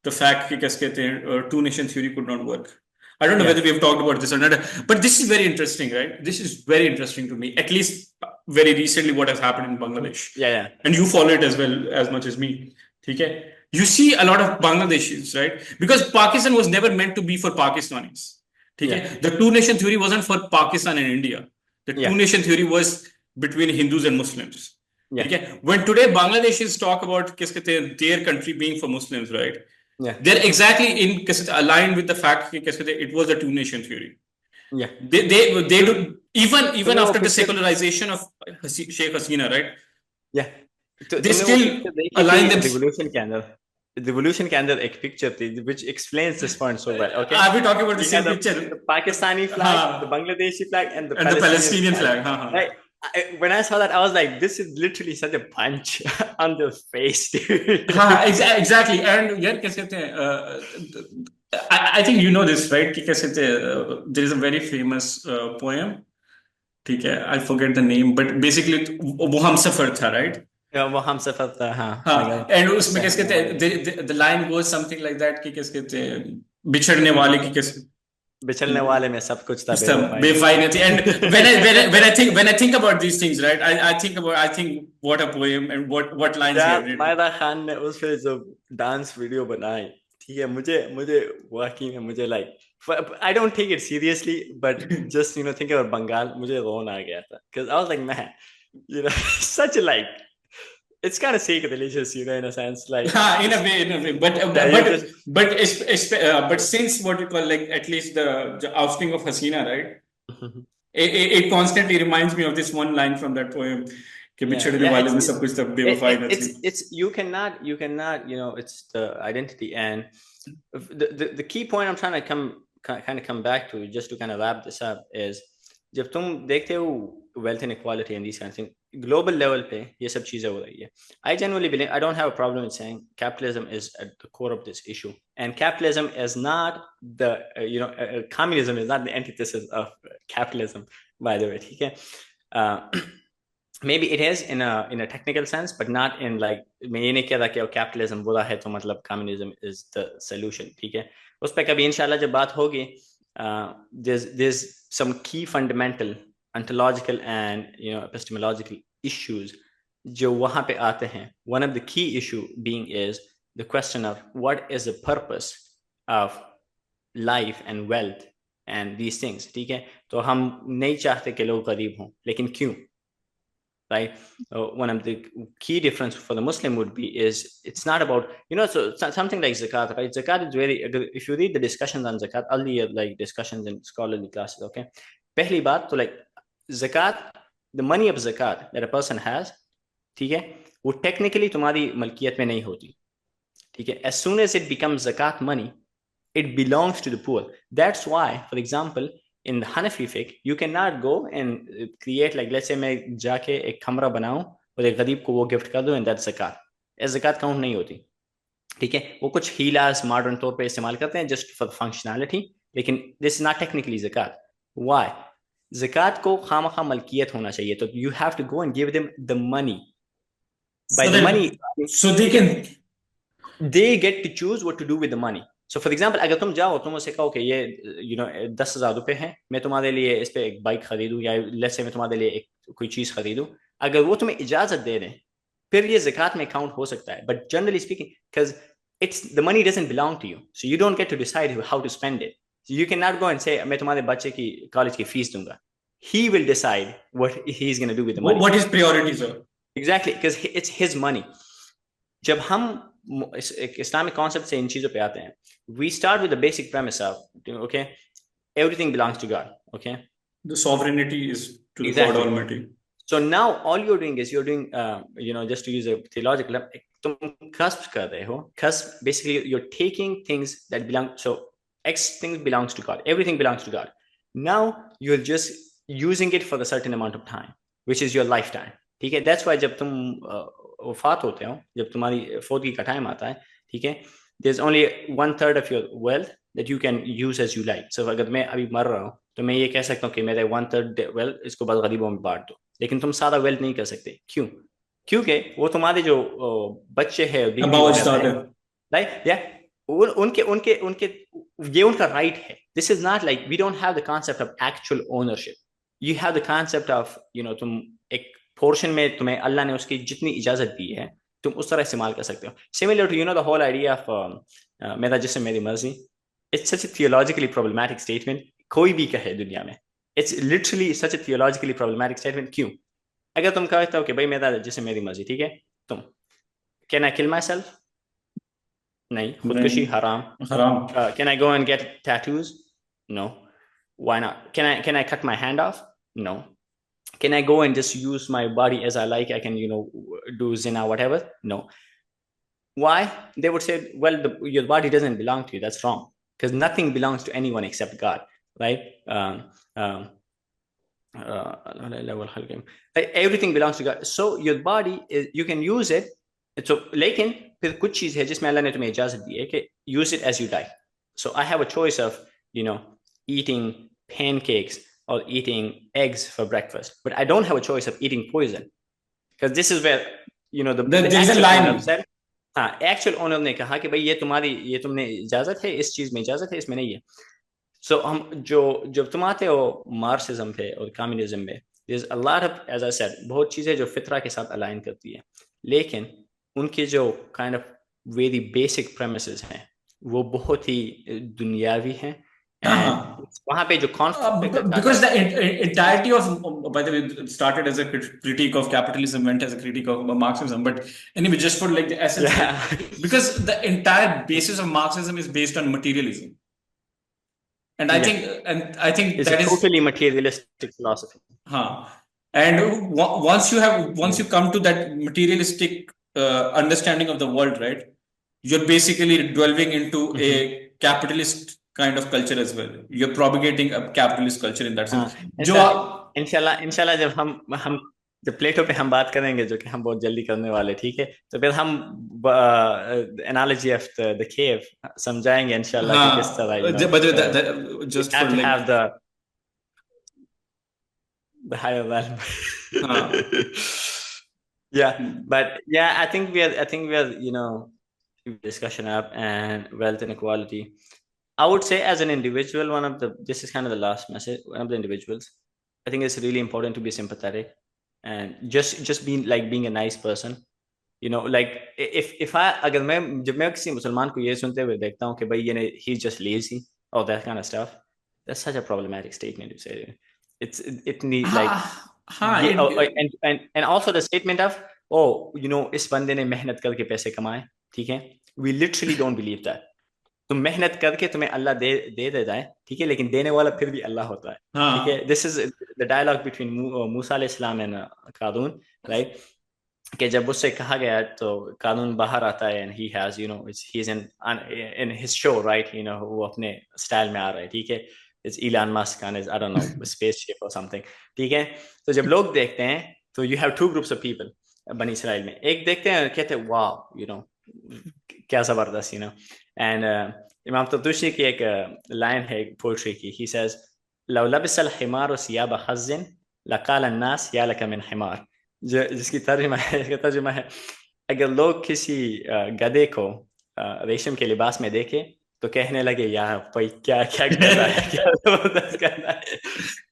the fact that two nation theory could not work. I don't know whether we have talked about this or not, but this is very interesting, right? This is very interesting to me, at least very recently what has happened in Bangladesh. Yeah. And you follow it as well as much as me. Okay? You see a lot of Bangladeshis, right? Because Pakistan was never meant to be for Pakistanis. Okay? The two nation theory wasn't for Pakistan and India. The two nation theory was between Hindus and Muslims. Okay? When today Bangladeshis talk about their country being for Muslims, right? They're exactly aligned with the fact that it was a two nation theory. They do, even after the secularization of Sheikh Hasina, right? या तो They तुमने वो still picture देखी थी align them. Revolution के अंदर एक picture थी which explains this point so well. Okay, Are we talking about the you same had picture? the Pakistani flag, the हाँ, Bangladeshi flag, and the and the Palestinian Palestinian flag. flag. हाँ, हाँ. Right? When I saw that, I was like, this is literally such a punch on the face, dude. हाँ, exactly. And यार कैसे कहते हैं, I think you know this, right? कि कैसे कहते हैं, there is a very famous poem. ठीक है, I forget the name, but basically वो हम सफर था, right? वो हम सफर था, हाँ, हाँ, मगर एंड उसमें कैसे सहने कहते वाले हैं, the line goes something like that कि कैसे कहते हैं, बिछड़ने वाले की कैसे बिछड़ने वाले में सब कुछ था, सब बेवफाई बेवफाई नहीं नहीं थी. And when I think about these things, right, I think what a poem and what lines he यार. have written. मायदा खान ने उस पे जो डांस वीडियो बनाई, ठीक है, मुझे मुझे वाकई में मुझे like I don't take it seriously, but just think about Bengal, मुझे रोना आ गया था because I was like, man, such a like it's kind of sacrilegious, in a sense, like In a way, but yeah, you just but since what you call, like, at least the offspring of Hasina, right? It constantly reminds me of this one line from that poem कि yeah, बिछड़ने yeah, वाले में सब कुछ तब बेवफाई न थी. it's you cannot it's the identity. And the key point I'm trying to come back to, just to kind of wrap this up, is जब तुम देखते हो wealth inequality and these kind of things, global level पे ये सब चीजें हो रही है. I genuinely believe, I don't have a problem with saying capitalism is at the core of this issue, and capitalism is not the communism is not the antithesis of capitalism, by the way, ठीक है. Maybe it is in a technical sense, but not in like, मैं ये नहीं कह रहा कि capitalism बुरा है तो मतलब communism is the solution, ठीक है. उस पर कभी इंशाल्लाह जब बात होगी, there's some key fundamental ontological and epistemological issues जो वहाँ पे आते हैं. One of the key issue being is the question of what is the purpose of life and wealth and these things, ठीक है. तो हम नहीं चाहते कि लोग गरीब हों, लेकिन क्यों? Right? One of the key difference for the Muslim would be is it's not about so something like zakat, right? Zakat is very, if you read the discussions on zakat, earlier like discussions in scholarly classes, okay, पहली बात तो like zakat, the money of zakat that a person has, ठीक है, वो technically तुम्हारी मलकियत में नहीं होती, ठीक है. As soon as it becomes zakat money, it belongs to the poor. That's why, for example, in the Hanafi fiqh, you cannot go and create, like, let's say मैं जाके एक कमरा बनाऊं और एक गरीब को वो गिफ्ट कर दूं, and that's zakat. as zakat count नहीं होती, ठीक है. वो कुछ हीलास मॉडर्न तौर पे इस्तेमाल करते हैं जस्ट फॉर फंक्शनैलिटी, लेकिन this is not technically zakat. Why? zakat को खामखा मलकियत होना चाहिए, तो you have to go and give them the money. By So the then, money, so they can they get to choose what to do with the money. So for example, अगर तुम जाओ, तुम उसे कहो कि ये 10,000 रुपए हैं, मैं तुम्हारे लिए इस पे एक बाइक खरीदूं, या लेट्स से मैं तुम्हारे लिए एक कोई चीज खरीदूं, अगर वो तुम्हें इजाजत दे दें, फिर ये ज़कात में काउंट हो सकता है. But generally speaking, because it's the money doesn't belong to you, so you don't get to decide how to spend it. So you cannot go and say मैं तुम्हारे बच्चे की कॉलेज की फीस दूंगा. He will decide what he's going to do with the money. What his priorities are. Exactly, because it's his money. जब हम एक Islamic concept से इन चीजों पे आते हैं, we start with the basic premise of, okay, everything belongs to God, okay, the sovereignty is to the exactly. God Almighty. So now all you're doing is just to use a theological, तुम kasb कर रहे हो. Kasb, basically you're taking things that belong, so X things belongs to God, everything belongs to God. Now you're just using it for a certain amount of time, which is your lifetime, ठीक है. That's why जब तुम वफात होते हो, जब तुम्हारी फौत का टाइम आता है, ठीक है, there's only 1/3 of your wealth that you can use as you like. So अगर मैं अभी मर रहा हूँ तो मैं ये कह सकता हूँ कि मेरे 1/3 wealth इसको बस गरीबों में बांट दो, लेकिन तुम सारा wealth नहीं कर सकते. क्यों? क्योंकि वो तुम्हारे जो बच्चे हैं, उनके उनके उनके ये उनका राइट है. This is not like, we don't have the concept of actual ownership. You have the concept of तुम एक पोर्शन में तुम्हें अल्लाह ने उसकी जितनी इजाजत दी है, तुम उस तरह इस्तेमाल कर सकते हो. Similar to the whole idea of मेरा जिस्म मेरी मर्जी. It's such a theologically problematic statement. कोई भी कहे दुनिया में, it's literally such a theologically problematic statement. क्यों? अगर तुम कहते हो कि भाई मेरा जिस्म मेरी मर्जी, ठीक है, तुम can I kill myself? नहीं. खुदकुशी हराम. Can I go and get tattoos? No. Why not? Can I cut my hand off? No. Can I go and just use my body as I like? I can, do zina, whatever. No. Why? They would say, well, your body doesn't belong to you. That's wrong, because nothing belongs to anyone except God, right? Everything belongs to God. So your body you can use it. So लेकिन फिर कुछ चीज है जिसमें अल्लाह ने तुम्हें इजाजत दी है कि use it as you die. So I have a choice of eating pancakes or eating eggs for breakfast, but I don't have a choice of eating poison, because this is where the There's a line. said, हाँ, actual owner ने कहा कि भाई ये तुमने इजाजत है, इस चीज में इजाजत है, इसमें नहीं है. सो हम जब तुम आते हो मार्क्सिज्म पे और कम्युनिज्म पे, there's a lot of, as I said, बहुत चीजें जो फितरा के साथ अलाइन करती है, लेकिन उनके जो kind of very basic premises हैं वो बहुत ही दुनियावी हैं. वहां पे जो conflict, because the entirety of, by the way, it started as a critique of capitalism, went as a critique of Marxism, but anyway, just for like the essence, because the entire basis of Marxism is based on materialism, and I think it's that a totally materialistic philosophy. And once you come to that materialistic understanding of the world, right, you're basically delving into a capitalist kind of culture as well. You're propagating a capitalist culture in that sense. इंशाल्लाह जब हम जब प्लेटो पे हम बात करेंगे, जो कि हम बहुत जल्दी करने वाले, ठीक है, तो फिर हम एनालॉजी ऑफ द केव समझाएंगे इंशाल्लाह कि किस तरह just for like have the higher value. Yeah, but yeah, I think we are discussion up and wealth inequality. I would say as an individual, this is kind of the last message. One of the individuals, I think it's really important to be sympathetic and just being a nice person. Like if I अगर मैं जब मैं किसी मुसलमान को ये सुनते हुए देखता हूँ कि भाई he's just lazy or that kind of stuff, that's such a problematic statement to say. It needs like and also the statement of इस बंदे ने मेहनत करके पैसे कमाए, ठीक है. We literally don't believe that. तुम मेहनत करके तुम्हें अल्लाह दे देता है, ठीक है, लेकिन देने वाला फिर भी अल्लाह होता है, ठीक है. This is the dialogue between मूसा अलैहिस्सलाम and कानून, right? कि जब उससे कहा गया तो कानून बाहर आता है and he has he's in his show, right, वो अपने स्टाइल में आ रहा है, ठीक है. It's Elon Musk on his, I don't know, spaceship or something, ठीक है. तो जब लोग देखते हैं तो you have two groups of people बनी इसराइल में. एक देखते हैं कहते हैं wow, क्या जबरदस्त, and इमाम तब्तुशी की एक लाइन है पोएट्री की. he says लौ लबिस अल हिमार सियाब हज़्ज़िन लक़ाल अन्नास या लक मिन हिमार, जिसकी तर्जुमा है अगर लोग किसी गधे को रेशम के लिबास में देखे तो कहने लगे यार भाई क्या क्या कर रहा है, क्या जबरदस्त कर रहा है.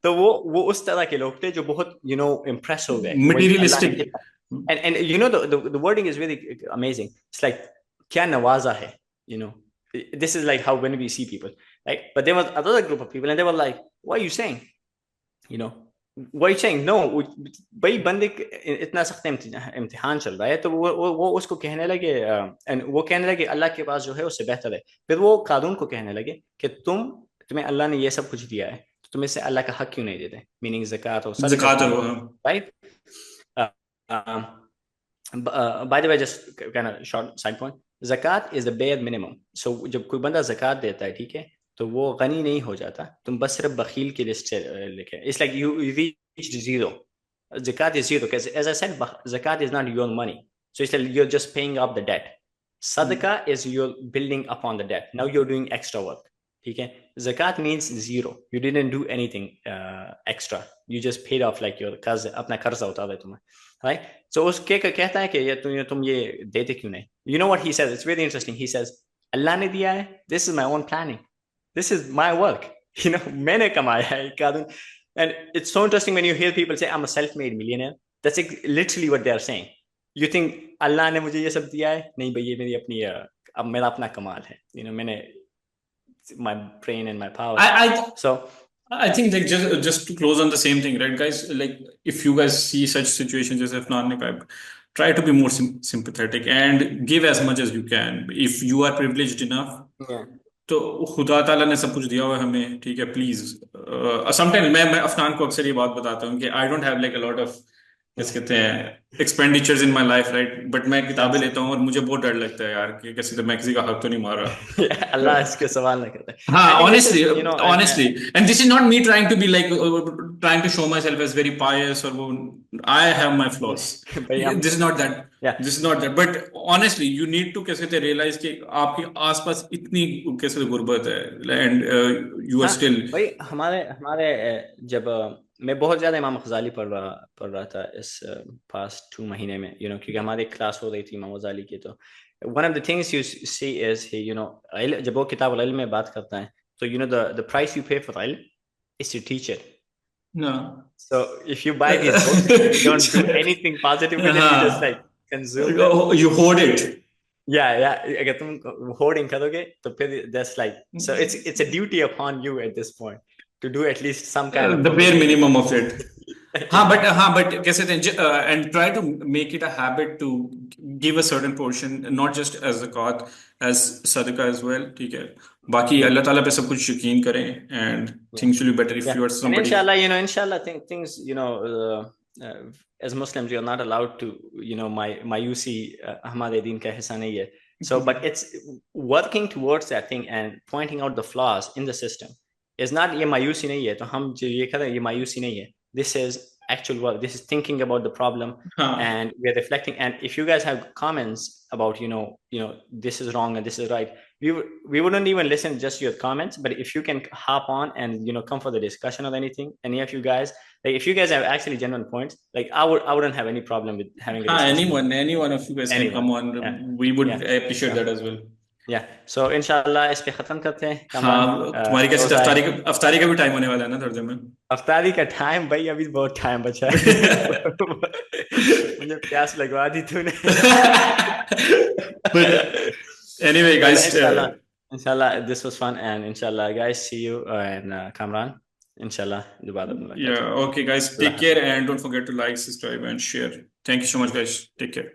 तो वो उस तरह के लोग थे जो बहुत इम्प्रेस हो गए, materialistic. And the wording is really amazing. It's like क्या नवाजा है, this is like how when we see people, right? But there was another group of people and they were like, what are you saying, what are you saying? No, भाई बंदे इतना सख्त इम्तिहान चल रहा है, तो वो उसको कहने लगे वो कहने लगे अल्लाह के पास जो है उससे बेहतर है. फिर वो कानून को कहने लगे कि तुम्हें अल्लाह ने ये सब कुछ दिया है, तो तुम इससे अल्लाह का हक क्यों नहीं देते, मीनिंग ज़कात और सदका, right? By the way, just kind of short side point, ज़कात is the bare minimum. So जब कोई बंदा ज़कात देता है, ठीक है, तो वो गनी नहीं हो जाता, तुम बस सिर्फ बखील की लिस्ट से लिखे. It's like you reached zero. ज़कात is zero because, as I said, ज़कात is not your money. So it's like you're just paying off the debt. Sadaqah is you're building upon the debt. Now you're doing extra work. ठीक है. Zakat means zero. You didn't do anything extra. You just paid off like your कर्ज, अपना कर्जा उतार दे तुम्हें, right? So उसके कहता है कि ये तुम ये देते क्यों नहीं? You know what he says? It's very interesting. He says, अल्लाह ने दिया है. This is my own planning. This is my work. मैंने कमाया है कानून. And it's so interesting when you hear people say, I'm a self-made millionaire. That's literally what they are saying. You think अल्लाह ने मुझे ये सब दिया है? नहीं भाई, ये मेरी अपनी अब मेरा अपना कमाल है. मैंने my brain and my power. I think like just to close on the same thing, right, guys? Like if you guys see such situations as if try to be more sympathetic and give as much as you can. If you are privileged enough, तो खुदा ताला ने सब कुछ दिया हुआ है हमें, ठीक है, प्लीज। समटाइम मैं अफनान को अक्सर ये बात बताता हूँ कि आई don't have like a lot of, जैसे कहते हैं, expenditures in my life, right, but मैं किताबें लेता हूँ और मुझे बहुत डर लगता है यार कि कैसे तो मैं किसी का हक तो नहीं मार रहा। अल्लाह इसके सवाल ना करता है। हाँ, I think this honestly, is, honestly, and this is not me trying to be like trying to show myself as very pious or I have my flaws. भाई हम, This is not that. yeah, This is not that. But honestly, you need to कैसे थे realize कि आपके आसपास इतनी कैसे गुर्बत है and you are हाँ still. भाई हमारे हमारे जब मैं बहुत ज्यादा इमाम गजाली पढ़ रहा था इस पास्ट 2 महीने में, क्योंकि हमारी क्लास हो रही थी इमाम गजाली की। तो one of the things you see is he, जब वो किताब इल्म में बात करता है, तो the price you pay for इल्म is to teach it. No. So if you buy these books, you don't do anything positive with it, you just like हाँ, consume them. you hoard it. Yeah, अगर तुम hoarding करोगे तो फिर that's like, so it's a duty upon you at this point to do at least some kind of The bare good. minimum of it. हाँ but कैसे थे and try to make it a habit to give a certain portion, not just as zakat, as sadaqah as well, ठीक है। बाकी Yeah. अल्लाह ताला पे सब कुछ यकीन करें and Yeah. things will be better if Yeah. you are And somebody. inshallah, things, as Muslims, you're not allowed to, मायूसी हमारे दीन का हिस्सा नहीं है. So, but it's working towards that thing and pointing out the flaws in the system is not, ये मायूसी नहीं है तो हम जो ये कर रहे हैं ये मायूसी नहीं है. This is actual work. This is thinking about the problem, हाँ and we're reflecting. And if you guys have comments about, this is wrong and this is right, we wouldn't even listen to just your comments. But if you can hop on and come for the discussion or anything, any of you guys, like if you guys have actually genuine points, like I wouldn't have any problem with having a हाँ, discussion. any one of you guys can come Anyone. on. Yeah. We would Yeah. appreciate that as well. Yeah. So इंशाल्लाह इस पे खत्म करते हैं कामरान. हाँ, तुम्हारी कैसे those are- अफ्तारी का भी टाइम होने वाला है ना थोड़ी देर में। अफ्तारी का टाइम भाई अभी बहुत टाइम बचा है. मुझे प्यास लगवा दी तूने. But anyway, guys, inshallah, this was fun, and inshallah, guys, see you and Kamran. Inshallah, yeah, okay, guys, take care and don't forget to like, subscribe, and share. Thank you so much, guys. Take care.